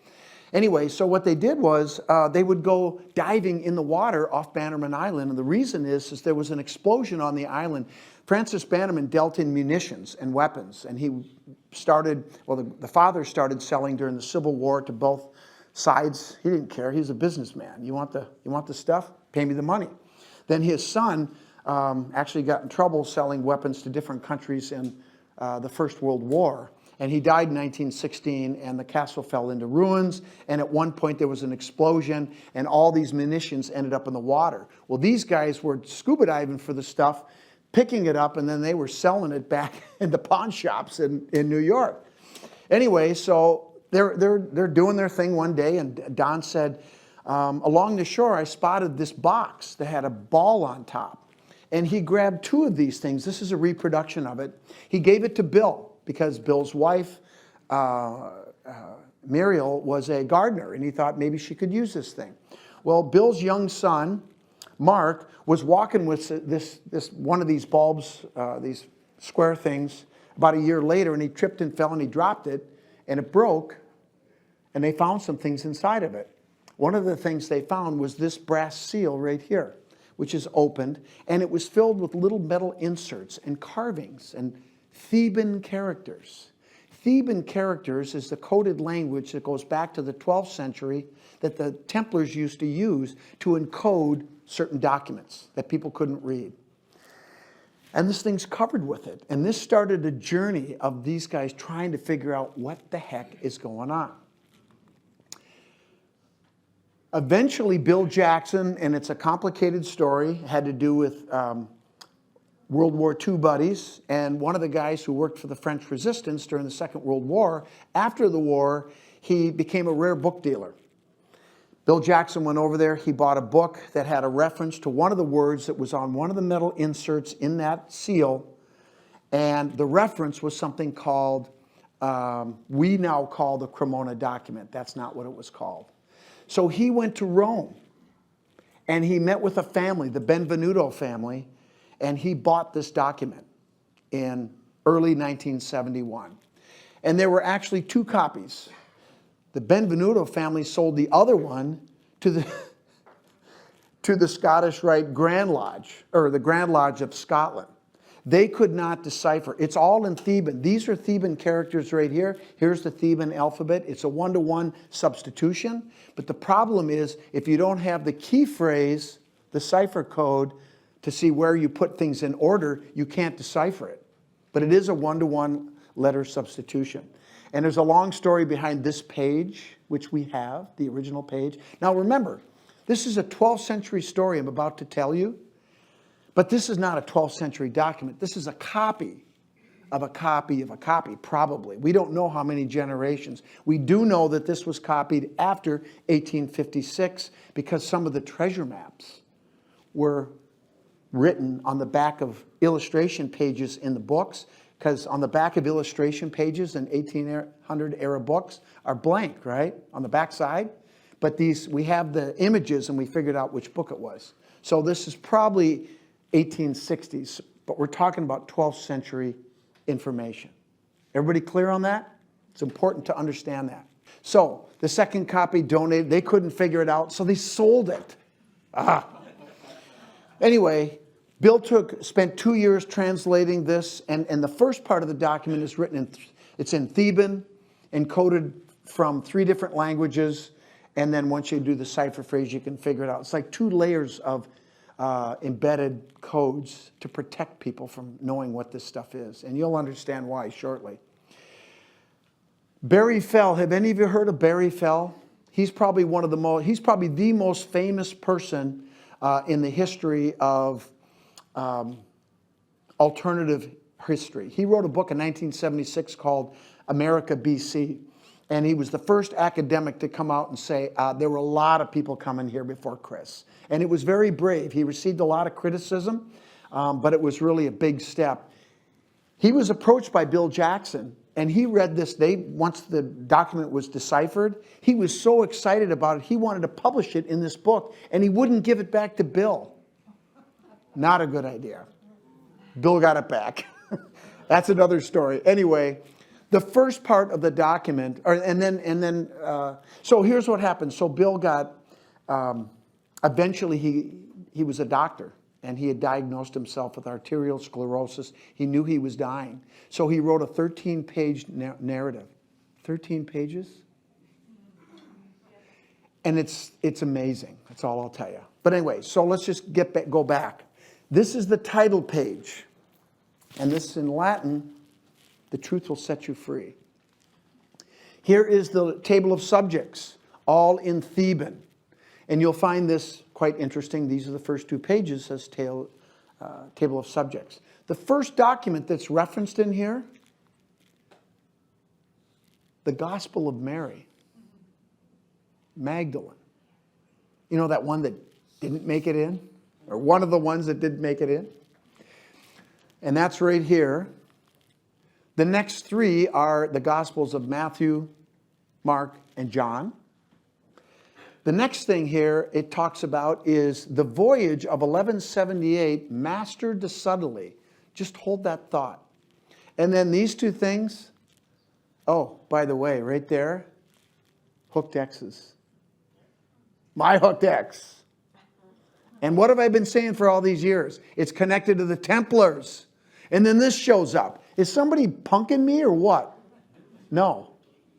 Anyway, so what they did was they would go diving in the water off Bannerman Island. And the reason is there was an explosion on the island. Francis Bannerman dealt in munitions and weapons. And he started, well, the father started selling during the Civil War to both sides. He didn't care. He was a businessman. You want the stuff? Pay me the money. Then his son actually got in trouble selling weapons to different countries in the First World War. And he died in 1916, and the castle fell into ruins. And at one point, there was an explosion, and all these munitions ended up in the water. Well, these guys were scuba diving for the stuff, picking it up, and then they were selling it back in the pawn shops in New York. Anyway, so they're doing their thing one day, and Don said, along the shore, I spotted this box that had a ball on top. And he grabbed 2 of these things. This is a reproduction of it. He gave it to Bill, because Bill's wife, Muriel, was a gardener, and he thought maybe she could use this thing. Well, Bill's young son, Mark, was walking with this one of these bulbs, these square things, about a year later, and he tripped and fell, and he dropped it, and it broke, and they found some things inside of it. One of the things they found was this brass seal right here, which is opened, and it was filled with little metal inserts and carvings and Theban characters. Theban characters is the coded language that goes back to the 12th century that the Templars used to use to encode certain documents that people couldn't read. And this thing's covered with it. And this started a journey of these guys trying to figure out what the heck is going on. Eventually, Bill Jackson, and it's a complicated story, had to do with World War II buddies, and one of the guys who worked for the French resistance during the Second World War, after the war, he became a rare book dealer. Bill Jackson went over there, he bought a book that had a reference to one of the words that was on one of the metal inserts in that seal, and the reference was something called, we now call the Cremona document. That's not what it was called. So he went to Rome, and he met with a family, the Benvenuto family, and he bought this document in early 1971. And there were actually two copies. The Benvenuto family sold the other one to the Scottish Rite Grand Lodge, or the Grand Lodge of Scotland. They could not decipher. It's all in Theban. These are Theban characters right here. Here's the Theban alphabet. It's a one-to-one substitution. But the problem is, if you don't have the key phrase, the cipher code, to see where you put things in order, you can't decipher it. But it is a one-to-one letter substitution. And there's a long story behind this page, which we have, the original page. Now remember, this is a 12th century story I'm about to tell you, but this is not a 12th century document. This is a copy of a copy of a copy, probably. We don't know how many generations. We do know that this was copied after 1856 because some of the treasure maps were written on the back of illustration pages in the books, because on the back of illustration pages in 1800 era books are blank, right, on the back side. But these, we have the images and we figured out which book it was. So this is probably 1860s, but we're talking about 12th century information. Everybody clear on that? It's important to understand that. So the second copy donated, they couldn't figure it out, so they sold it. Anyway, Bill spent 2 years translating this, and the first part of the document is written it's in Theban, encoded from 3 different languages, and then once you do the cipher phrase, you can figure it out. It's like 2 layers of embedded codes to protect people from knowing what this stuff is, and you'll understand why shortly. Barry Fell, have any of you heard of Barry Fell? He's probably he's probably the most famous person in the history of alternative history. He wrote a book in 1976 called America BC. And he was the first academic to come out and say, there were a lot of people coming here before Chris. And it was very brave. He received a lot of criticism, but it was really a big step. He was approached by Bill Jackson, and he read this. Once the document was deciphered, he was so excited about it, he wanted to publish it in this book, and he wouldn't give it back to Bill. Not a good idea. Bill got it back. That's another story. Anyway, the first part of the document, so here's what happened. So Bill got, eventually he was a doctor, and he had diagnosed himself with arterial sclerosis. He knew he was dying. So he wrote a 13-page narrative. 13 pages? And it's amazing. That's all I'll tell you. But anyway, so let's just go back. This is the title page. And this is in Latin, "The truth will set you free." Here is the table of subjects, all in Theban. And you'll find this quite interesting. These are the first 2 pages, says table of subjects. The first document that's referenced in here, the Gospel of Mary, Magdalene. You know that one that didn't make it in? Or one of the ones that didn't make it in? And that's right here. The next 3 are the Gospels of Matthew, Mark, and John. The next thing here it talks about is the voyage of 1178 mastered subtly. Just hold that thought. And then these 2 things, oh, by the way, right there, hooked X's. My hooked X. And what have I been saying for all these years? It's connected to the Templars. And then this shows up. Is somebody punking me or what? No,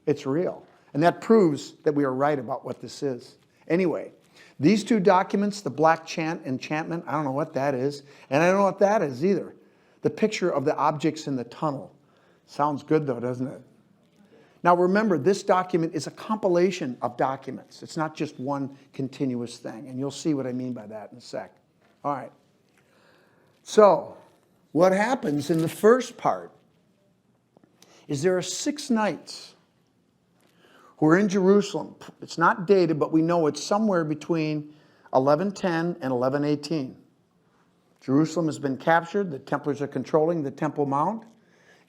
it's real. And that proves that we are right about what this is. Anyway, these 2 documents, the Black Enchantment, I don't know what that is. And I don't know what that is either. the picture of the objects in the tunnel. Sounds good though, doesn't it? Now remember, this document is a compilation of documents. It's not just one continuous thing. And you'll see what I mean by that in a sec. All right. So, what happens in the first part is there are 6 knights who are in Jerusalem. It's not dated, but we know it's somewhere between 1110 and 1118. Jerusalem has been captured. The Templars are controlling the Temple Mount.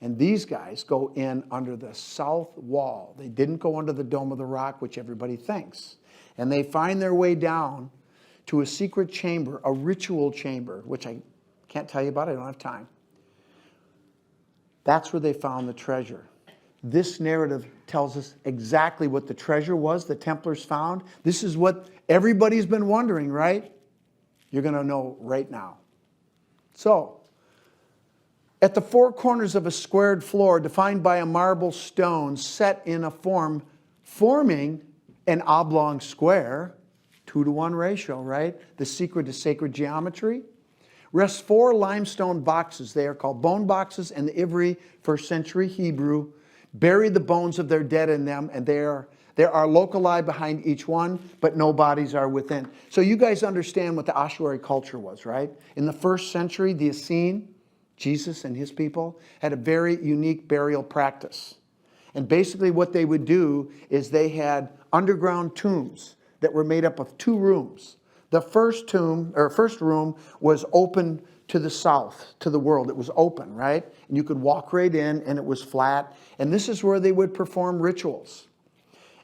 And these guys go in under the south wall. They didn't go under the Dome of the Rock, which everybody thinks. And they find their way down to a secret chamber, a ritual chamber, which I can't tell you about. I don't have time. That's where they found the treasure. This narrative tells us exactly what the treasure was the Templars found. This is what everybody's been wondering, right? You're going to know right now. So, at the 4 corners of a squared floor defined by a marble stone set in a form forming an oblong square, 2-to-1 ratio, right? The secret to sacred geometry. Rests 4 limestone boxes. They are called bone boxes, and the Ivri, 1st century Hebrew, buried the bones of their dead in them, and there are locali behind each one, but no bodies are within. So you guys understand what the ossuary culture was, right? In the 1st century, the Essene, Jesus and his people, had a very unique burial practice. And basically what they would do is they had underground tombs that were made up of 2 rooms. The first room was open to the south, to the world. It was open, right? And you could walk right in, and it was flat. And this is where they would perform rituals.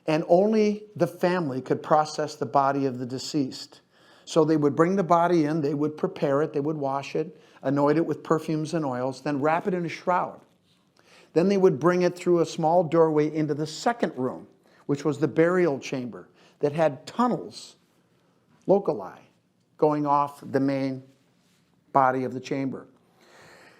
And only the family could process the body of the deceased. So they would bring the body in, they would prepare it, they would wash it, anoint it with perfumes and oils, then wrap it in a shroud. Then they would bring it through a small doorway into the second room, which was the burial chamber that had tunnels, locali, going off the main body of the chamber.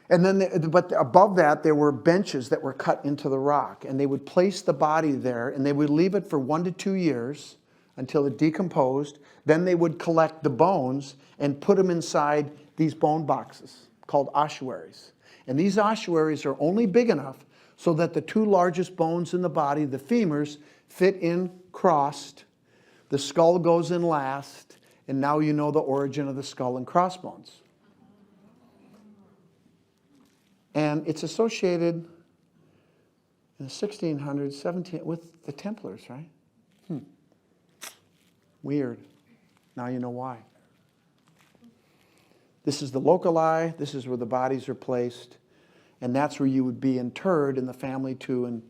And then, but above that, there were benches that were cut into the rock, and they would place the body there, and they would leave it for 1 to 2 years until it decomposed. Then they would collect the bones and put them inside these bone boxes called ossuaries. And these ossuaries are only big enough so that the 2 largest bones in the body, the femurs, fit in crossed. The skull goes in last, and now you know the origin of the skull and crossbones. And it's associated in the 1600s, with the Templars, right? Weird. Now you know why. This is the locali. This is where the bodies are placed. And that's where you would be interred in the family tomb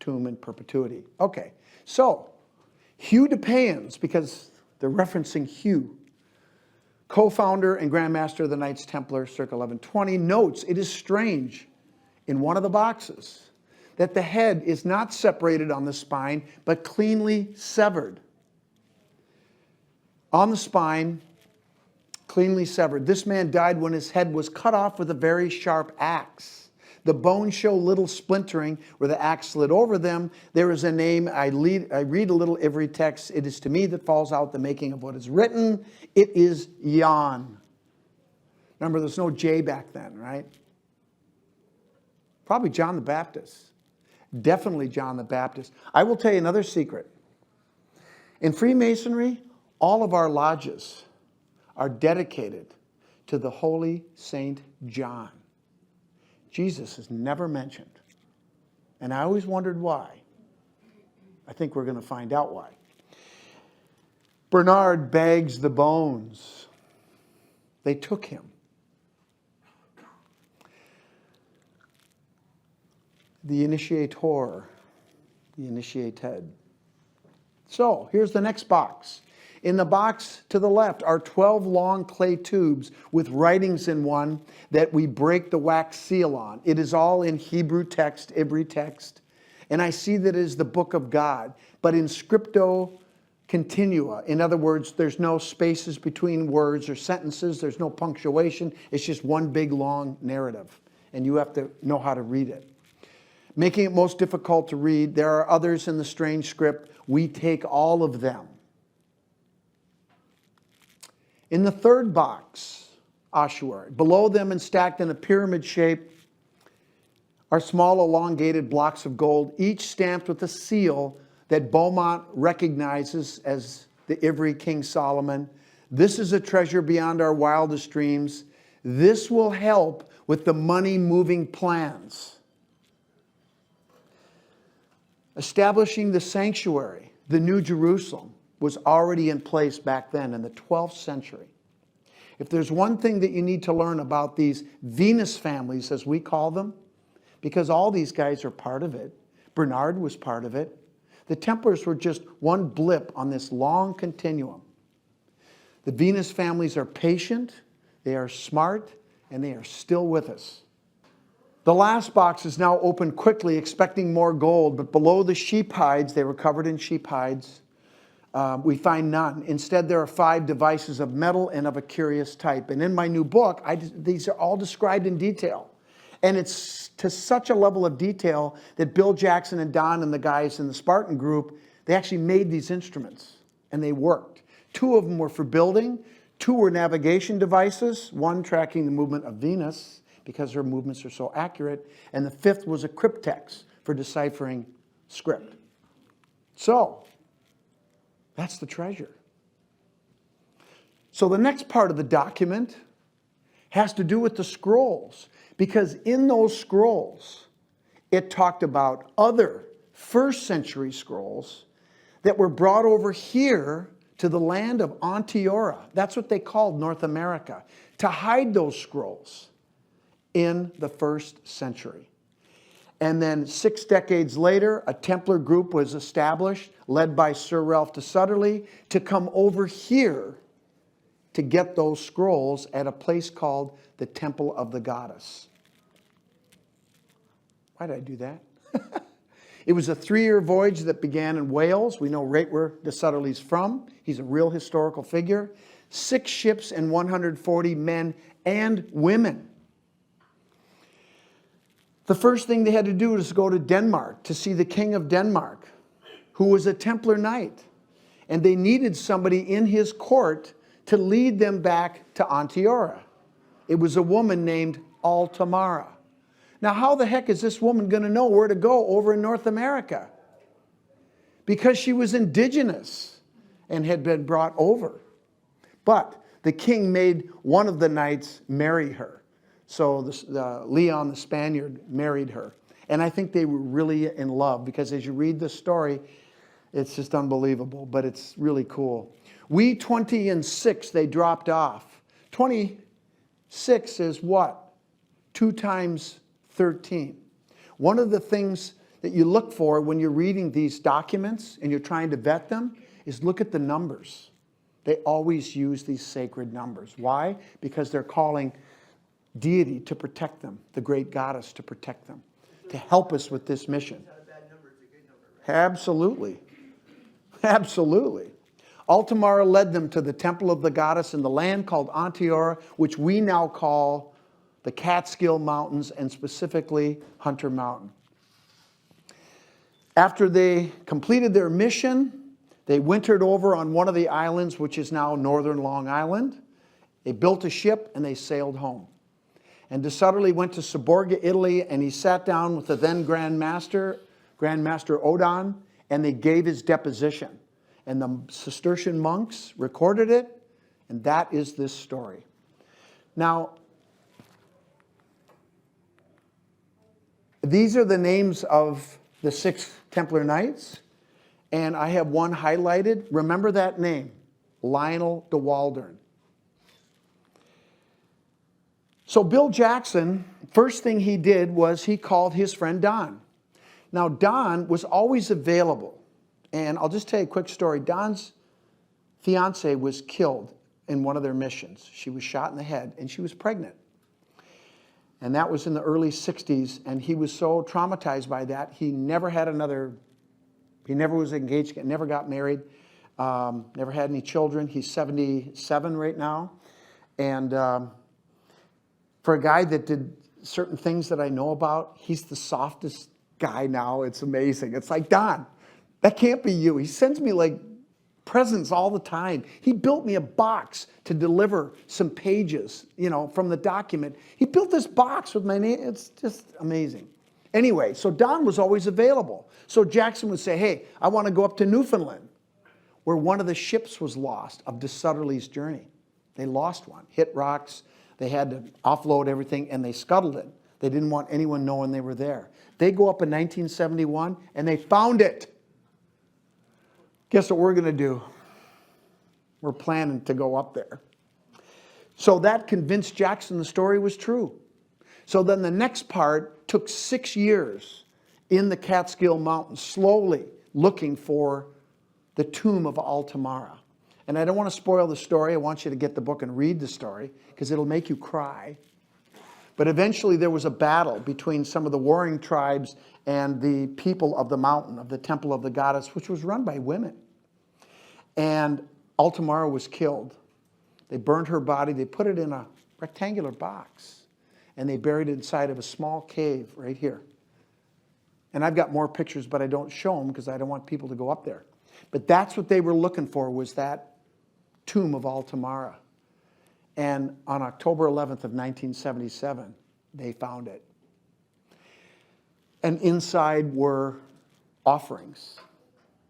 in perpetuity. Okay, so Hugh de Payens, because they're referencing Hugh, co-founder and Grand Master of the Knights Templar, circa 1120, notes it is strange in one of the boxes that the head is not separated on the spine, but cleanly severed. On the spine, cleanly severed. This man died when his head was cut off with a very sharp axe. The bones show little splintering where the axe slid over them. There is a name. I read a little Ivri text. It is to me that falls out the making of what is written. It is Jan. Remember, there's no J back then, right? Probably John the Baptist. Definitely John the Baptist. I will tell you another secret. In Freemasonry, all of our lodges are dedicated to the Holy Saint John. Jesus is never mentioned. And I always wondered why. I think we're going to find out why. Bernard bags the bones. They took him. The initiator, the initiated. So, here's the next box. In the box to the left are 12 long clay tubes with writings in one that we break the wax seal on. It is all in Hebrew text, Ivri text. And I see that it is the book of God, but in scripto continua. In other words, there's no spaces between words or sentences. There's no punctuation. It's just one big long narrative. And you have to know how to read it. Making it most difficult to read, there are others in the strange script. We take all of them. In the third box ossuary. Below them and stacked in a pyramid shape are small elongated blocks of gold, each stamped with a seal that Beaumont recognizes as the Ivry King Solomon. This is a treasure beyond our wildest dreams. This will help with the money-moving plans. Establishing the sanctuary, the New Jerusalem, was already in place back then in the 12th century. If there's one thing that you need to learn about these Venus families, as we call them, because all these guys are part of it. Bernard was part of it. The Templars were just one blip on this long continuum. The Venus families are patient, they are smart, and they are still with us. The last box is now opened quickly, expecting more gold, but below the sheep hides, they were covered in sheep hides, we find none. Instead, there are 5 devices of metal and of a curious type. And in my new book, these are all described in detail. And it's to such a level of detail that Bill Jackson and Don and the guys in the Spartan group, they actually made these instruments, and they worked. 2 of them were for building, 2 were navigation devices, 1 tracking the movement of Venus, because her movements are so accurate, and the 5th was a cryptex for deciphering script. So, that's the treasure. So the next part of the document has to do with the scrolls, because in those scrolls, it talked about other first century scrolls that were brought over here to the land of Onteora. That's what they called North America, to hide those scrolls in the first century. And then 6 decades later, a Templar group was established, led by Sir Ralph de Sutterley, to come over here to get those scrolls at a place called the Temple of the Goddess. Why did I do that? It was a 3-year voyage that began in Wales. We know right where de Sutterley's from. He's a real historical figure. 6 ships and 140 men and women. The first thing they had to do was go to Denmark to see the King of Denmark, who was a Templar knight. And they needed somebody in his court to lead them back to Onteora. It was a woman named Altamara. Now, how the heck is this woman going to know where to go over in North America? Because she was indigenous and had been brought over. But the king made one of the knights marry her. So Leon the Spaniard married her. And I think they were really in love, because as you read the story, it's just unbelievable, but it's really cool. We 20 and 6, they dropped off. 26 is what? 2 times 13. One of the things that you look for when you're reading these documents and you're trying to vet them is look at the numbers. They always use these sacred numbers. Why? Because they're calling deity to protect them, the great goddess to protect them, to help us with this mission. Absolutely. Absolutely. Altamara led them to the temple of the goddess in the land called Onteora, which we now call the Catskill Mountains, and specifically Hunter Mountain. After they completed their mission, they wintered over on one of the islands, which is now northern Long Island. They built a ship and they sailed home. And de Sutterley went to Saborga, Italy, and he sat down with the then Grand Master Odon, and they gave his deposition. And the Cistercian monks recorded it, and that is this story. Now, these are the names of the 6 Templar Knights, and I have one highlighted. Remember that name, Lionel de Waldern. So Bill Jackson, first thing he did was he called his friend Don. Now Don was always available. And I'll just tell you a quick story. Don's fiance was killed in one of their missions. She was shot in the head and she was pregnant. And that was in the early 60s. And he was so traumatized by that, he never was engaged, never got married, never had any children. He's 77 right now. And for a guy that did certain things that I know about, he's the softest guy now. It's amazing. It's like, Don, that can't be you. He sends me like presents all the time. He built me a box to deliver some pages, from the document. He built this box with my name. It's just amazing. Anyway, so Don was always available. So Jackson would say, hey, I want to go up to Newfoundland, where one of the ships was lost of de Sutherly's journey. They lost one, hit rocks. They had to offload everything, and they scuttled it. They didn't want anyone knowing they were there. They go up in 1971, and they found it. Guess what we're going to do? We're planning to go up there. So that convinced Jackson the story was true. So then the next part took 6 years in the Catskill Mountains, slowly looking for the tomb of Altamara. And I don't want to spoil the story. I want you to get the book and read the story, because it'll make you cry. But eventually there was a battle between some of the warring tribes and the people of the mountain, of the temple of the goddess, which was run by women. And Altamara was killed. They burned her body. They put it in a rectangular box, and they buried it inside of a small cave right here. And I've got more pictures, but I don't show them because I don't want people to go up there. But that's what they were looking for, was that tomb of Altamara. And on October 11th of 1977, they found it. And inside were offerings,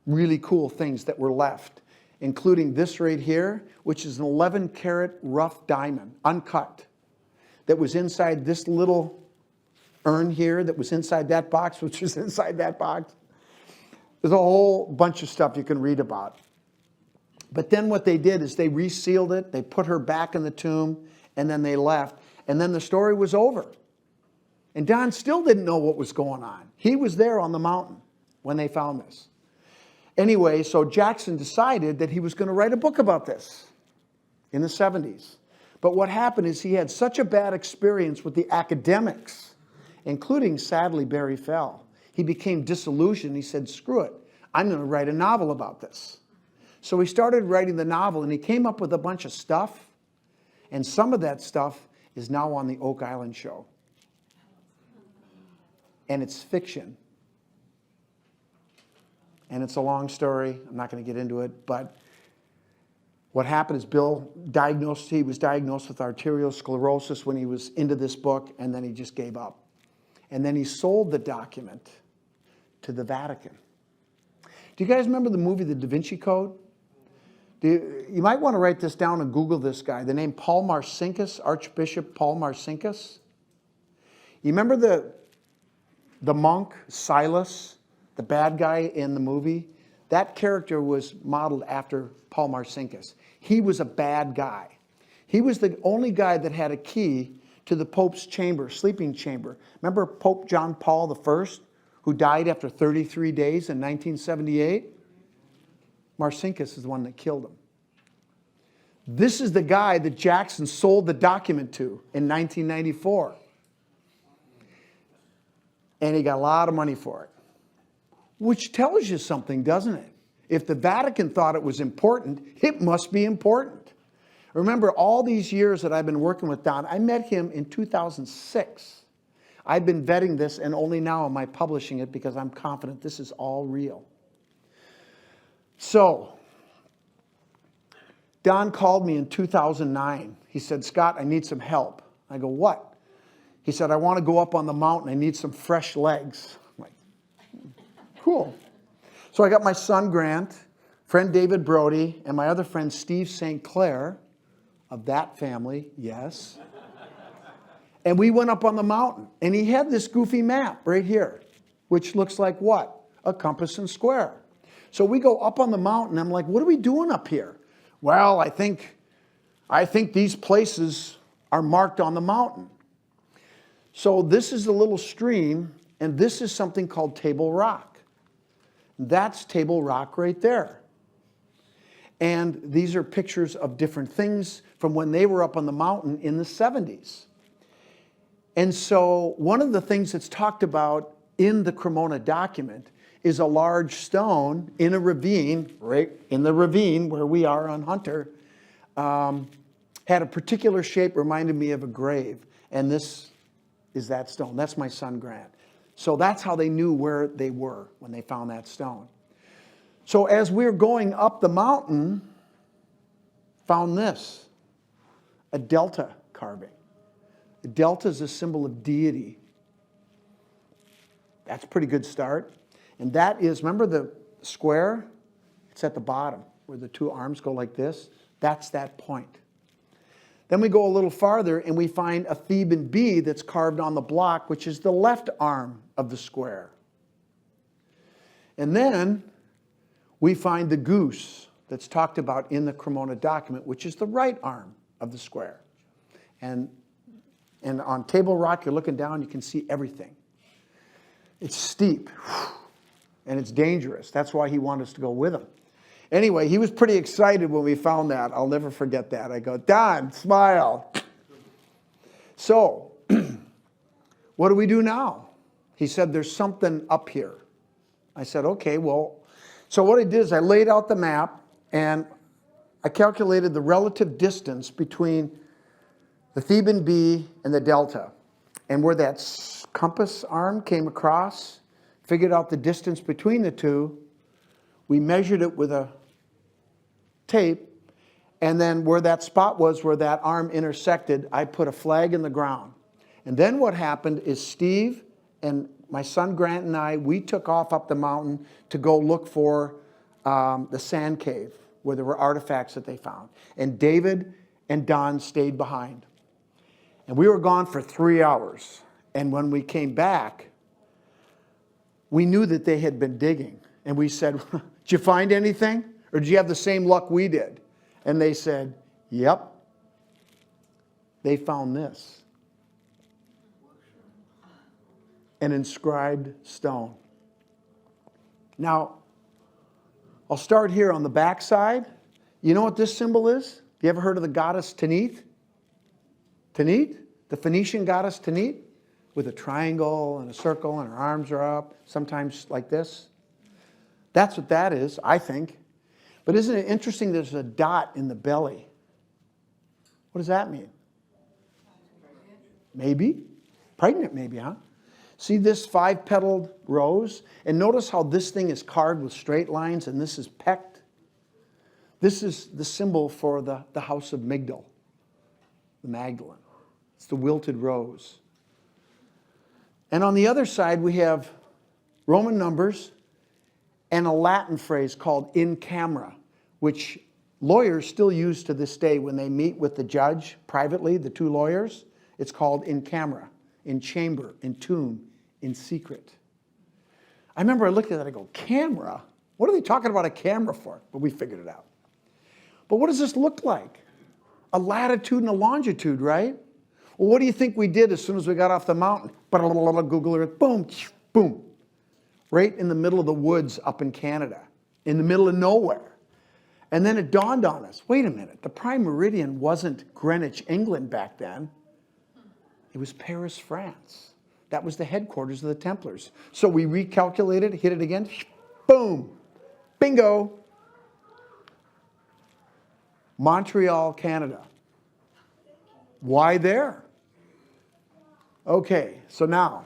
really cool things that were left, including this right here, which is an 11-karat rough diamond, uncut, that was inside this little urn here, that was inside that box, which was inside that box. There's a whole bunch of stuff you can read about. But then what they did is they resealed it, they put her back in the tomb, and then they left. And then the story was over. And Don still didn't know what was going on. He was there on the mountain when they found this. Anyway, so Jackson decided that he was going to write a book about this in the 70s. But what happened is he had such a bad experience with the academics, including, sadly, Barry Fell. He became disillusioned. He said, screw it, I'm going to write a novel about this. So he started writing the novel, and he came up with a bunch of stuff, and some of that stuff is now on the Oak Island show. And it's fiction. And it's a long story. I'm not going to get into it, but what happened is Bill he was diagnosed with arteriosclerosis when he was into this book, and then he just gave up. And then he sold the document to the Vatican. Do you guys remember the movie The Da Vinci Code? You might want to write this down and Google this guy. The name Paul Marcinkus, Archbishop Paul Marcinkus. You remember the monk, Silas, the bad guy in the movie? That character was modeled after Paul Marcinkus. He was a bad guy. He was the only guy that had a key to the Pope's chamber, sleeping chamber. Remember Pope John Paul I, who died after 33 days in 1978? Marcinkus is the one that killed him. This is the guy that Jackson sold the document to in 1994. And he got a lot of money for it. Which tells you something, doesn't it? If the Vatican thought it was important, it must be important. Remember, all these years that I've been working with Don, I met him in 2006. I've been vetting this, and only now am I publishing it because I'm confident this is all real. So, Don called me in 2009. He said, Scott, I need some help. I go, what? He said, I want to go up on the mountain. I need some fresh legs. I'm like, cool. So I got my son, Grant, friend David Brody, and my other friend, Steve St. Clair, of that family, yes. And we went up on the mountain. And he had this goofy map right here, which looks like what? A compass and square. So we go up on the mountain. I'm like, what are we doing up here? Well, I think these places are marked on the mountain. So this is a little stream, and this is something called Table Rock. That's Table Rock right there. And these are pictures of different things from when they were up on the mountain in the 70s. And so one of the things that's talked about in the Cremona document is a large stone in a ravine, right in the ravine where we are on Hunter, had a particular shape, reminded me of a grave. And this is that stone. That's my son, Grant. So that's how they knew where they were when they found that stone. So as we were going up the mountain, found this, a delta carving. The delta is a symbol of deity. That's a pretty good start. And that is, remember the square? It's at the bottom where the two arms go like this. That's that point. Then we go a little farther and we find a Theban bee that's carved on the block, which is the left arm of the square. And then we find the goose that's talked about in the Cremona document, which is the right arm of the square. And on Table Rock, you're looking down, you can see everything. It's steep, and it's dangerous. That's why he wanted us to go with him. Anyway, he was pretty excited when we found that. I'll never forget that. I go, Don, smile. So, what do we do now? He said, there's something up here. I said, okay, well, so what I did is I laid out the map, and I calculated the relative distance between the Theban bee and the delta. And where that compass arm came across, figured out the distance between the two, we measured it with a tape, and then where that spot was, where that arm intersected, I put a flag in the ground. And then what happened is Steve and my son Grant and I, we took off up the mountain to go look for the sand cave, where there were artifacts that they found. And David and Don stayed behind. And we were gone for 3 hours. And when we came back, we knew that they had been digging. And we said, did you find anything? Or did you have the same luck we did? And they said, yep. They found this. An inscribed stone. Now, I'll start here on the back side. You know what this symbol is? You ever heard of the goddess Tanit? Tanit? The Phoenician goddess Tanit? With a triangle and a circle and her arms are up, sometimes like this. That's what that is, I think. But isn't it interesting there's a dot in the belly? What does that mean? Maybe. Pregnant maybe, huh? See this 5-petaled rose? And notice how this thing is carved with straight lines and this is pecked. This is the symbol for the house of Migdal, the Magdalene. It's the wilted rose. And on the other side we have Roman numbers and a Latin phrase called in camera, which lawyers still use to this day when they meet with the judge privately, the two lawyers. It's called in camera, in chamber, in tomb, in secret. I remember I looked at that, I go, camera? What are they talking about a camera for? But we figured it out. But what does this look like? A latitude and a longitude, right? Well, what do you think we did as soon as we got off the mountain? Google Earth, boom, boom. Right in the middle of the woods up in Canada, in the middle of nowhere. And then it dawned on us, wait a minute, the prime meridian wasn't Greenwich, England back then. It was Paris, France. That was the headquarters of the Templars. So we recalculated, hit it again, boom, bingo. Montreal, Canada. Why there? Okay, so now,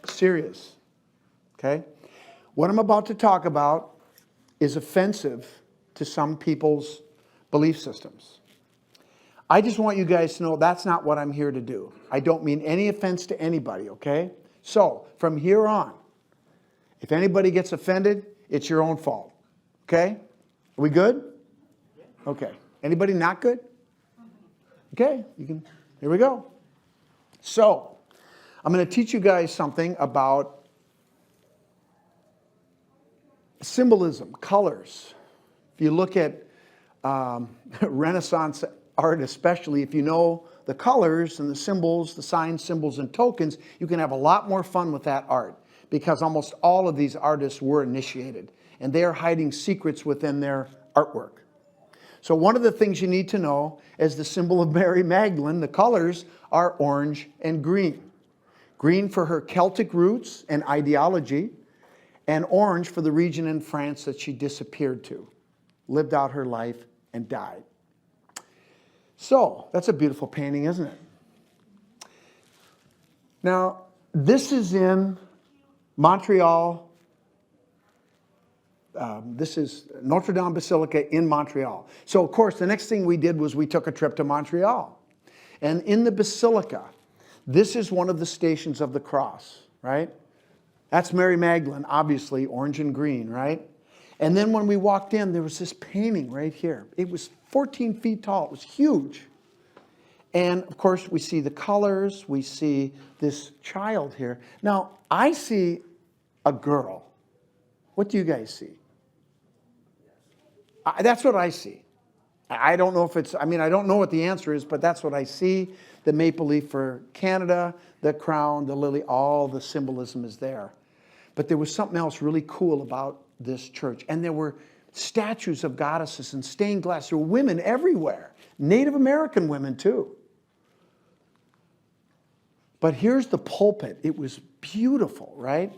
serious, okay? What I'm about to talk about is offensive to some people's belief systems. I just want you guys to know that's not what I'm here to do. I don't mean any offense to anybody, okay? So, from here on, if anybody gets offended, it's your own fault, okay? Are we good? Okay. Anybody not good? Okay, here we go. So, I'm going to teach you guys something about symbolism, colors. If you look at Renaissance art especially, if you know the colors and the symbols, the signs, symbols, and tokens, you can have a lot more fun with that art because almost all of these artists were initiated and they are hiding secrets within their artwork. So one of the things you need to know is the symbol of Mary Magdalene. The colors are orange and green. Green for her Celtic roots and ideology, and orange for the region in France that she disappeared to, lived out her life, and died. So that's a beautiful painting, isn't it? Now, this is in Montreal, This is Notre Dame Basilica in Montreal. So, of course, the next thing we did was we took a trip to Montreal. And in the Basilica, this is one of the Stations of the Cross, right? That's Mary Magdalene, obviously, orange and green, right? And then when we walked in, there was this painting right here. It was 14 feet tall. It was huge. And, of course, we see the colors. We see this child here. Now, I see a girl. What do you guys see? That's what I see. I don't know if it's, I don't know what the answer is, but that's what I see. The maple leaf for Canada, the crown, the lily, all the symbolism is there. But there was something else really cool about this church. And there were statues of goddesses and stained glass. There were women everywhere. Native American women too. But here's the pulpit. It was beautiful, right?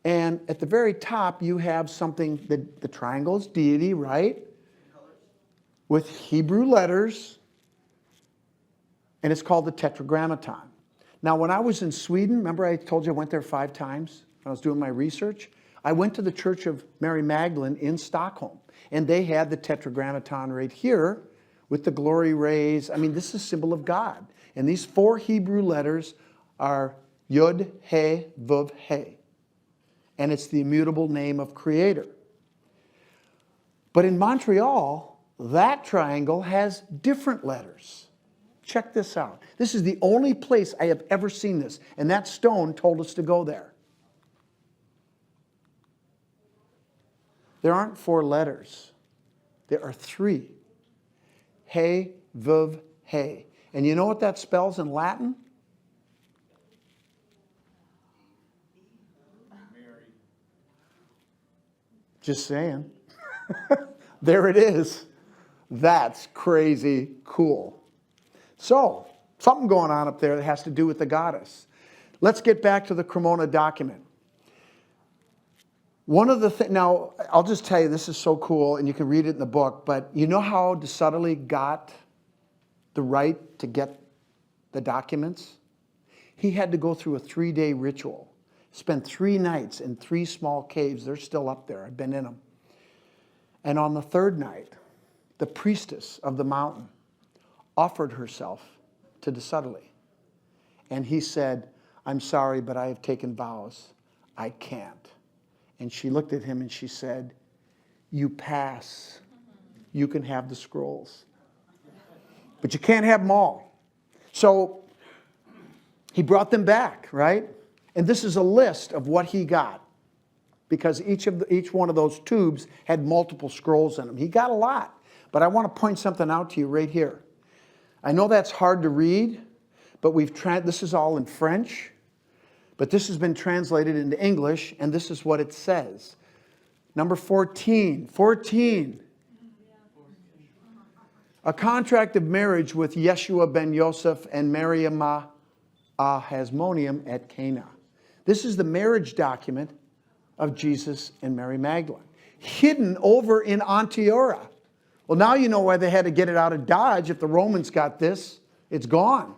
And at the very top, you have something, the triangle is deity, right? With Hebrew letters. And it's called the Tetragrammaton. Now, when I was in Sweden, remember I told you I went there 5 times when I was doing my research? I went to the Church of Mary Magdalene in Stockholm. And they had the Tetragrammaton right here with the glory rays. This is a symbol of God. And these 4 Hebrew letters are Yud, He, Vav, He. And it's the immutable name of Creator. But in Montreal, that triangle has different letters. Check this out. This is the only place I have ever seen this. And that stone told us to go there. There aren't 4 letters. There are 3. He, Vav, He. And you know what that spells in Latin? Just saying. There it is. That's crazy cool. So, something going on up there that has to do with the goddess. Let's get back to the Cremona document. One of the things, now, I'll just tell you, this is so cool, and you can read it in the book, but you know how de Sudderly got the right to get the documents? He had to go through a 3-day ritual. Spent 3 nights in 3 small caves. They're still up there. I've been in them. And on the 3rd night, the priestess of the mountain offered herself to de Sudderly. And he said, I'm sorry, but I have taken vows. I can't. And she looked at him and she said, you pass. You can have the scrolls. But you can't have them all. So he brought them back, right? And this is a list of what he got. Because each one of those tubes had multiple scrolls in them. He got a lot. But I want to point something out to you right here. I know that's hard to read, but this is all in French. But this has been translated into English, and this is what it says. Number 14. 14. A contract of marriage with Yeshua ben Yosef and Miriam Hasmonium at Cana. This is the marriage document of Jesus and Mary Magdalene, hidden over in Antioch. Well, now you know why they had to get it out of Dodge. If the Romans got this, it's gone.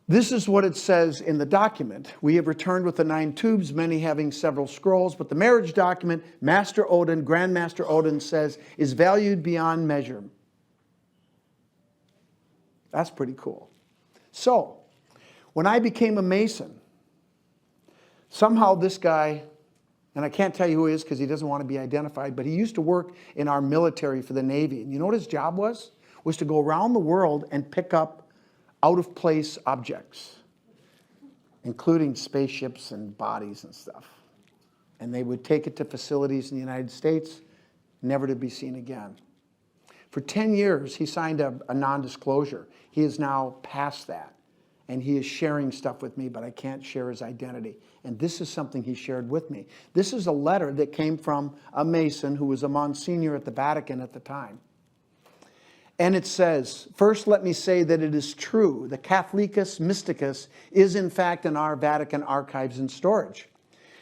This is what it says in the document. We have returned with the 9 tubes, many having several scrolls, but the marriage document, Master Odin, Grandmaster Odin says, is valued beyond measure. That's pretty cool. So, when I became a Mason, somehow this guy, and I can't tell you who he is because he doesn't want to be identified, but he used to work in our military for the Navy. And you know what his job was? Was to go around the world and pick up out-of-place objects, including spaceships and bodies and stuff. And they would take it to facilities in the United States, never to be seen again. For 10 years, he signed a non-disclosure. He is now past that. And he is sharing stuff with me, but I can't share his identity. And this is something he shared with me. This is a letter that came from a Mason who was a Monsignor at the Vatican at the time. And it says, first let me say that it is true. The Catholicus Mysticus is in fact in our Vatican archives and storage.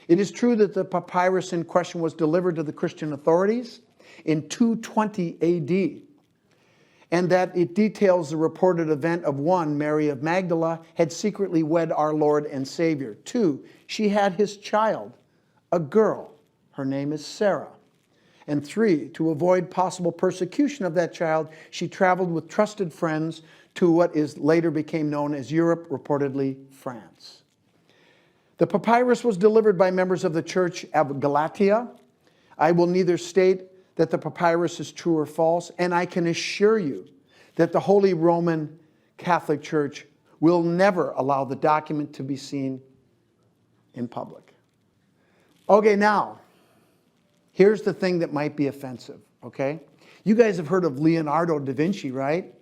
It is true that the papyrus in question was delivered to the Christian authorities in 220 AD. And that it details the reported event of 1, Mary of Magdala had secretly wed our Lord and Savior. 2, she had his child, a girl. Her name is Sarah. And 3, to avoid possible persecution of that child, she traveled with trusted friends to what is later became known as Europe, reportedly France. The papyrus was delivered by members of the Church of Galatia. I will neither state that the papyrus is true or false, and I can assure you that the Holy Roman Catholic Church will never allow the document to be seen in public. Okay, now, here's the thing that might be offensive, okay? You guys have heard of Leonardo da Vinci, right?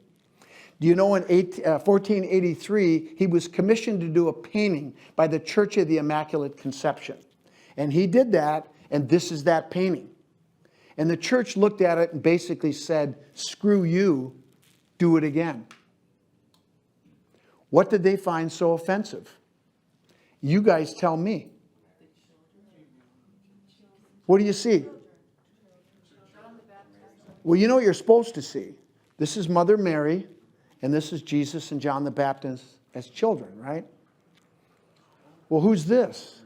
Do you know in 1483, he was commissioned to do a painting by the Church of the Immaculate Conception. And he did that, and this is that painting. And the church looked at it and basically said, screw you, do it again. What did they find so offensive? You guys tell me. What do you see? Well, you know what you're supposed to see. This is Mother Mary, and this is Jesus and John the Baptist as children, right? Well, who's this?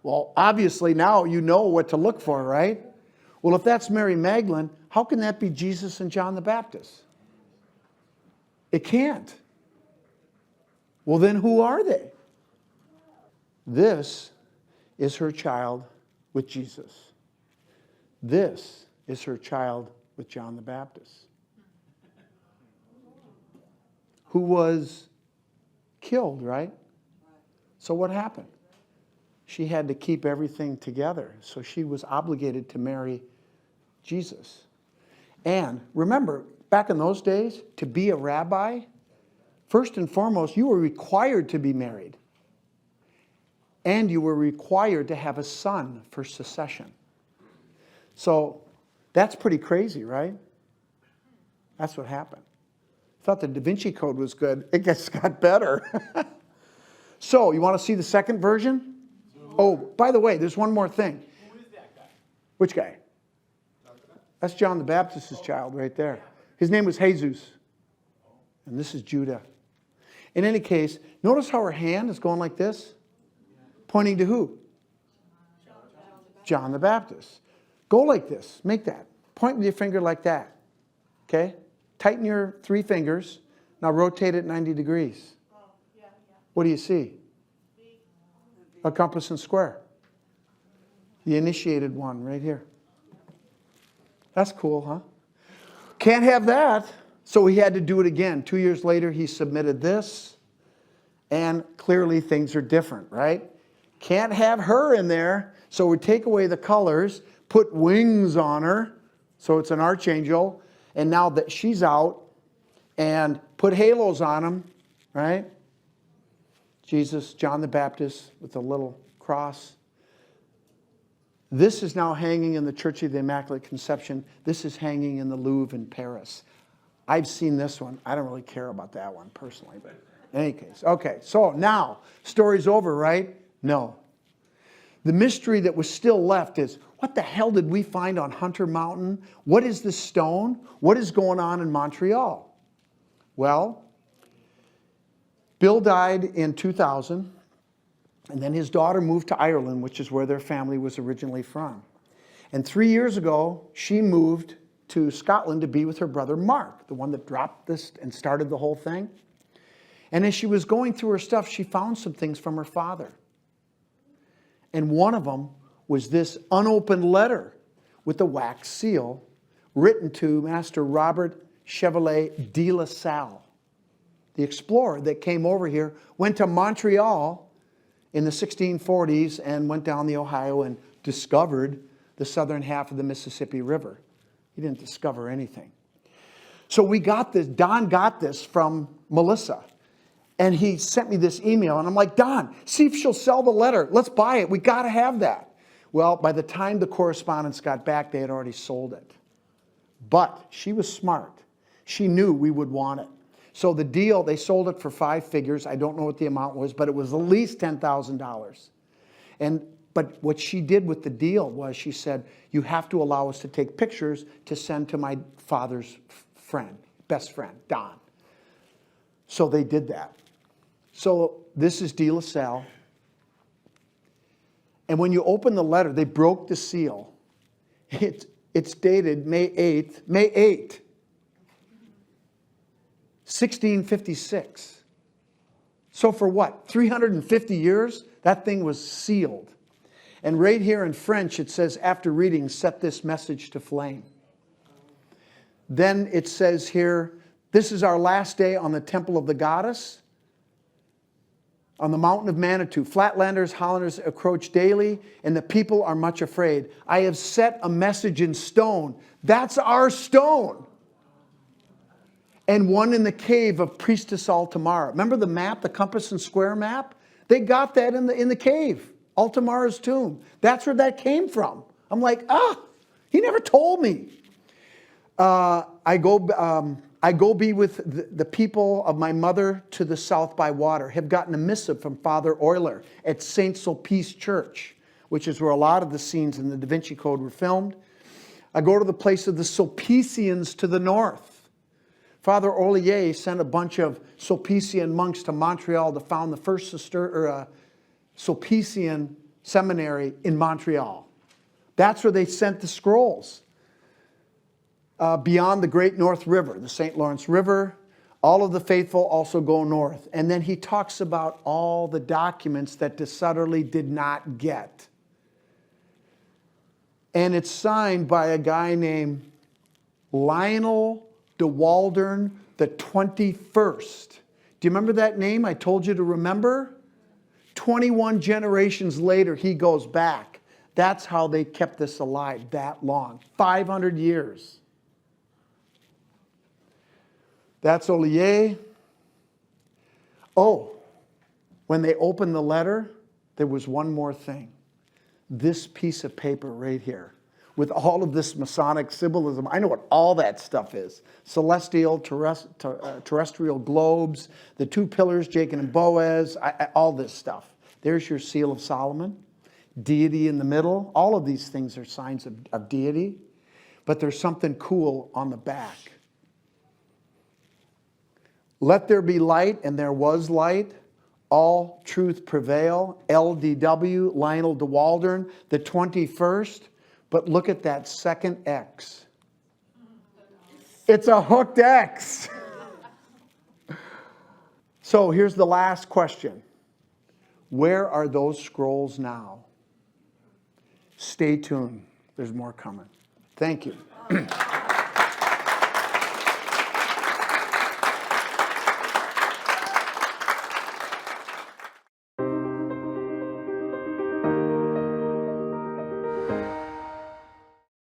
Well, obviously now you know what to look for, right? Well, if that's Mary Magdalene, how can that be Jesus and John the Baptist? It can't. Well, then who are they? This is her child with Jesus. This is her child with John the Baptist, who was killed, right? So what happened? She had to keep everything together. So she was obligated to marry Jesus. And remember, back in those days, to be a rabbi, first and foremost, you were required to be married. And you were required to have a son for succession. So that's pretty crazy, right? That's what happened. Thought the Da Vinci Code was good. It just got better. So, you want to see the second version? Oh, by the way, there's one more thing. Who is that guy? Which guy? That's John the Baptist's child right there. His name was Jesus. And this is Judah. In any case, notice how her hand is going like this? Pointing to who? John the Baptist. Go like this. Make that. Point with your finger like that. Okay? Tighten your 3 fingers. Now rotate it 90 degrees. What do you see? A compass and square. The initiated one right here. That's cool, huh? Can't have that. So he had to do it again. 2 years later, he submitted this. And clearly things are different, right? Can't have her in there. So we take away the colors, put wings on her. So it's an archangel. And now that she's out, and put halos on them, right? Jesus, John the Baptist with a little cross. This is now hanging in the Church of the Immaculate Conception. This is hanging in the Louvre in Paris. I've seen this one. I don't really care about that one personally, but in any case. Okay, so now, story's over, right? No. The mystery that was still left is, what the hell did we find on Hunter Mountain? What is this stone? What is going on in Montreal? Well, Bill died in 2000, and then his daughter moved to Ireland, which is where their family was originally from. And 3 years ago, she moved to Scotland to be with her brother Mark, the one that dropped this and started the whole thing. And as she was going through her stuff, she found some things from her father. And one of them was this unopened letter with a wax seal written to Master Robert Chevalier de La Salle, the explorer that came over here, went to Montreal in the 1640s and went down the Ohio and discovered the southern half of the Mississippi River. He didn't discover anything. So we got this, Don got this from Melissa. And he sent me this email, and I'm like, Don, see if she'll sell the letter. Let's buy it. We got to have that. Well, by the time the correspondence got back, they had already sold it. But she was smart. She knew we would want it. So the deal, they sold it for 5 figures. I don't know what the amount was, but it was at least $10,000. But what she did with the deal was she said, you have to allow us to take pictures to send to my father's friend, best friend, Don. So they did that. So this is De La Salle. And when you open the letter, they broke the seal. It's dated May 8th, 1656. So for what, 350 years, that thing was sealed. And right here in French, it says, after reading, set this message to flame. Then it says here, this is our last day on the temple of the goddess, on the mountain of Manitou. Flatlanders, Hollanders approach daily, and the people are much afraid. I have set a message in stone. That's our stone. And one in the cave of Priestess Altamara. Remember the map, the compass and square map? They got that in the cave, Altamara's tomb. That's where that came from. I'm like, he never told me. I go be with the people of my mother to the south by water. Have gotten a missive from Father Euler at St. Sulpice Church, which is where a lot of the scenes in the Da Vinci Code were filmed. I go to the place of the Sulpicians to the north. Father Olier sent a bunch of Sulpician monks to Montreal to found the first Sulpician seminary in Montreal. That's where they sent the scrolls. Beyond the Great North River, the St. Lawrence River, all of the faithful also go north. And then he talks about all the documents that de Sutterly did not get. And it's signed by a guy named Lionel de Waldern the 21st. Do you remember that name I told you to remember? 21 generations later, he goes back. That's how they kept this alive that long. 500 years. That's Olier. Oh, when they opened the letter, there was one more thing. This piece of paper right here, with all of this Masonic symbolism. I know what all that stuff is. Celestial, terrestrial globes, the two pillars, Jacob and Boaz, all this stuff. There's your seal of Solomon. Deity in the middle. All of these things are signs of deity. But there's something cool on the back. Let there be light, and there was light. All truth prevail. LDW, Lionel de Waldern, the 21st. But look at that second X. It's a hooked X. So here's the last question. Where are those scrolls now? Stay tuned. There's more coming. Thank you.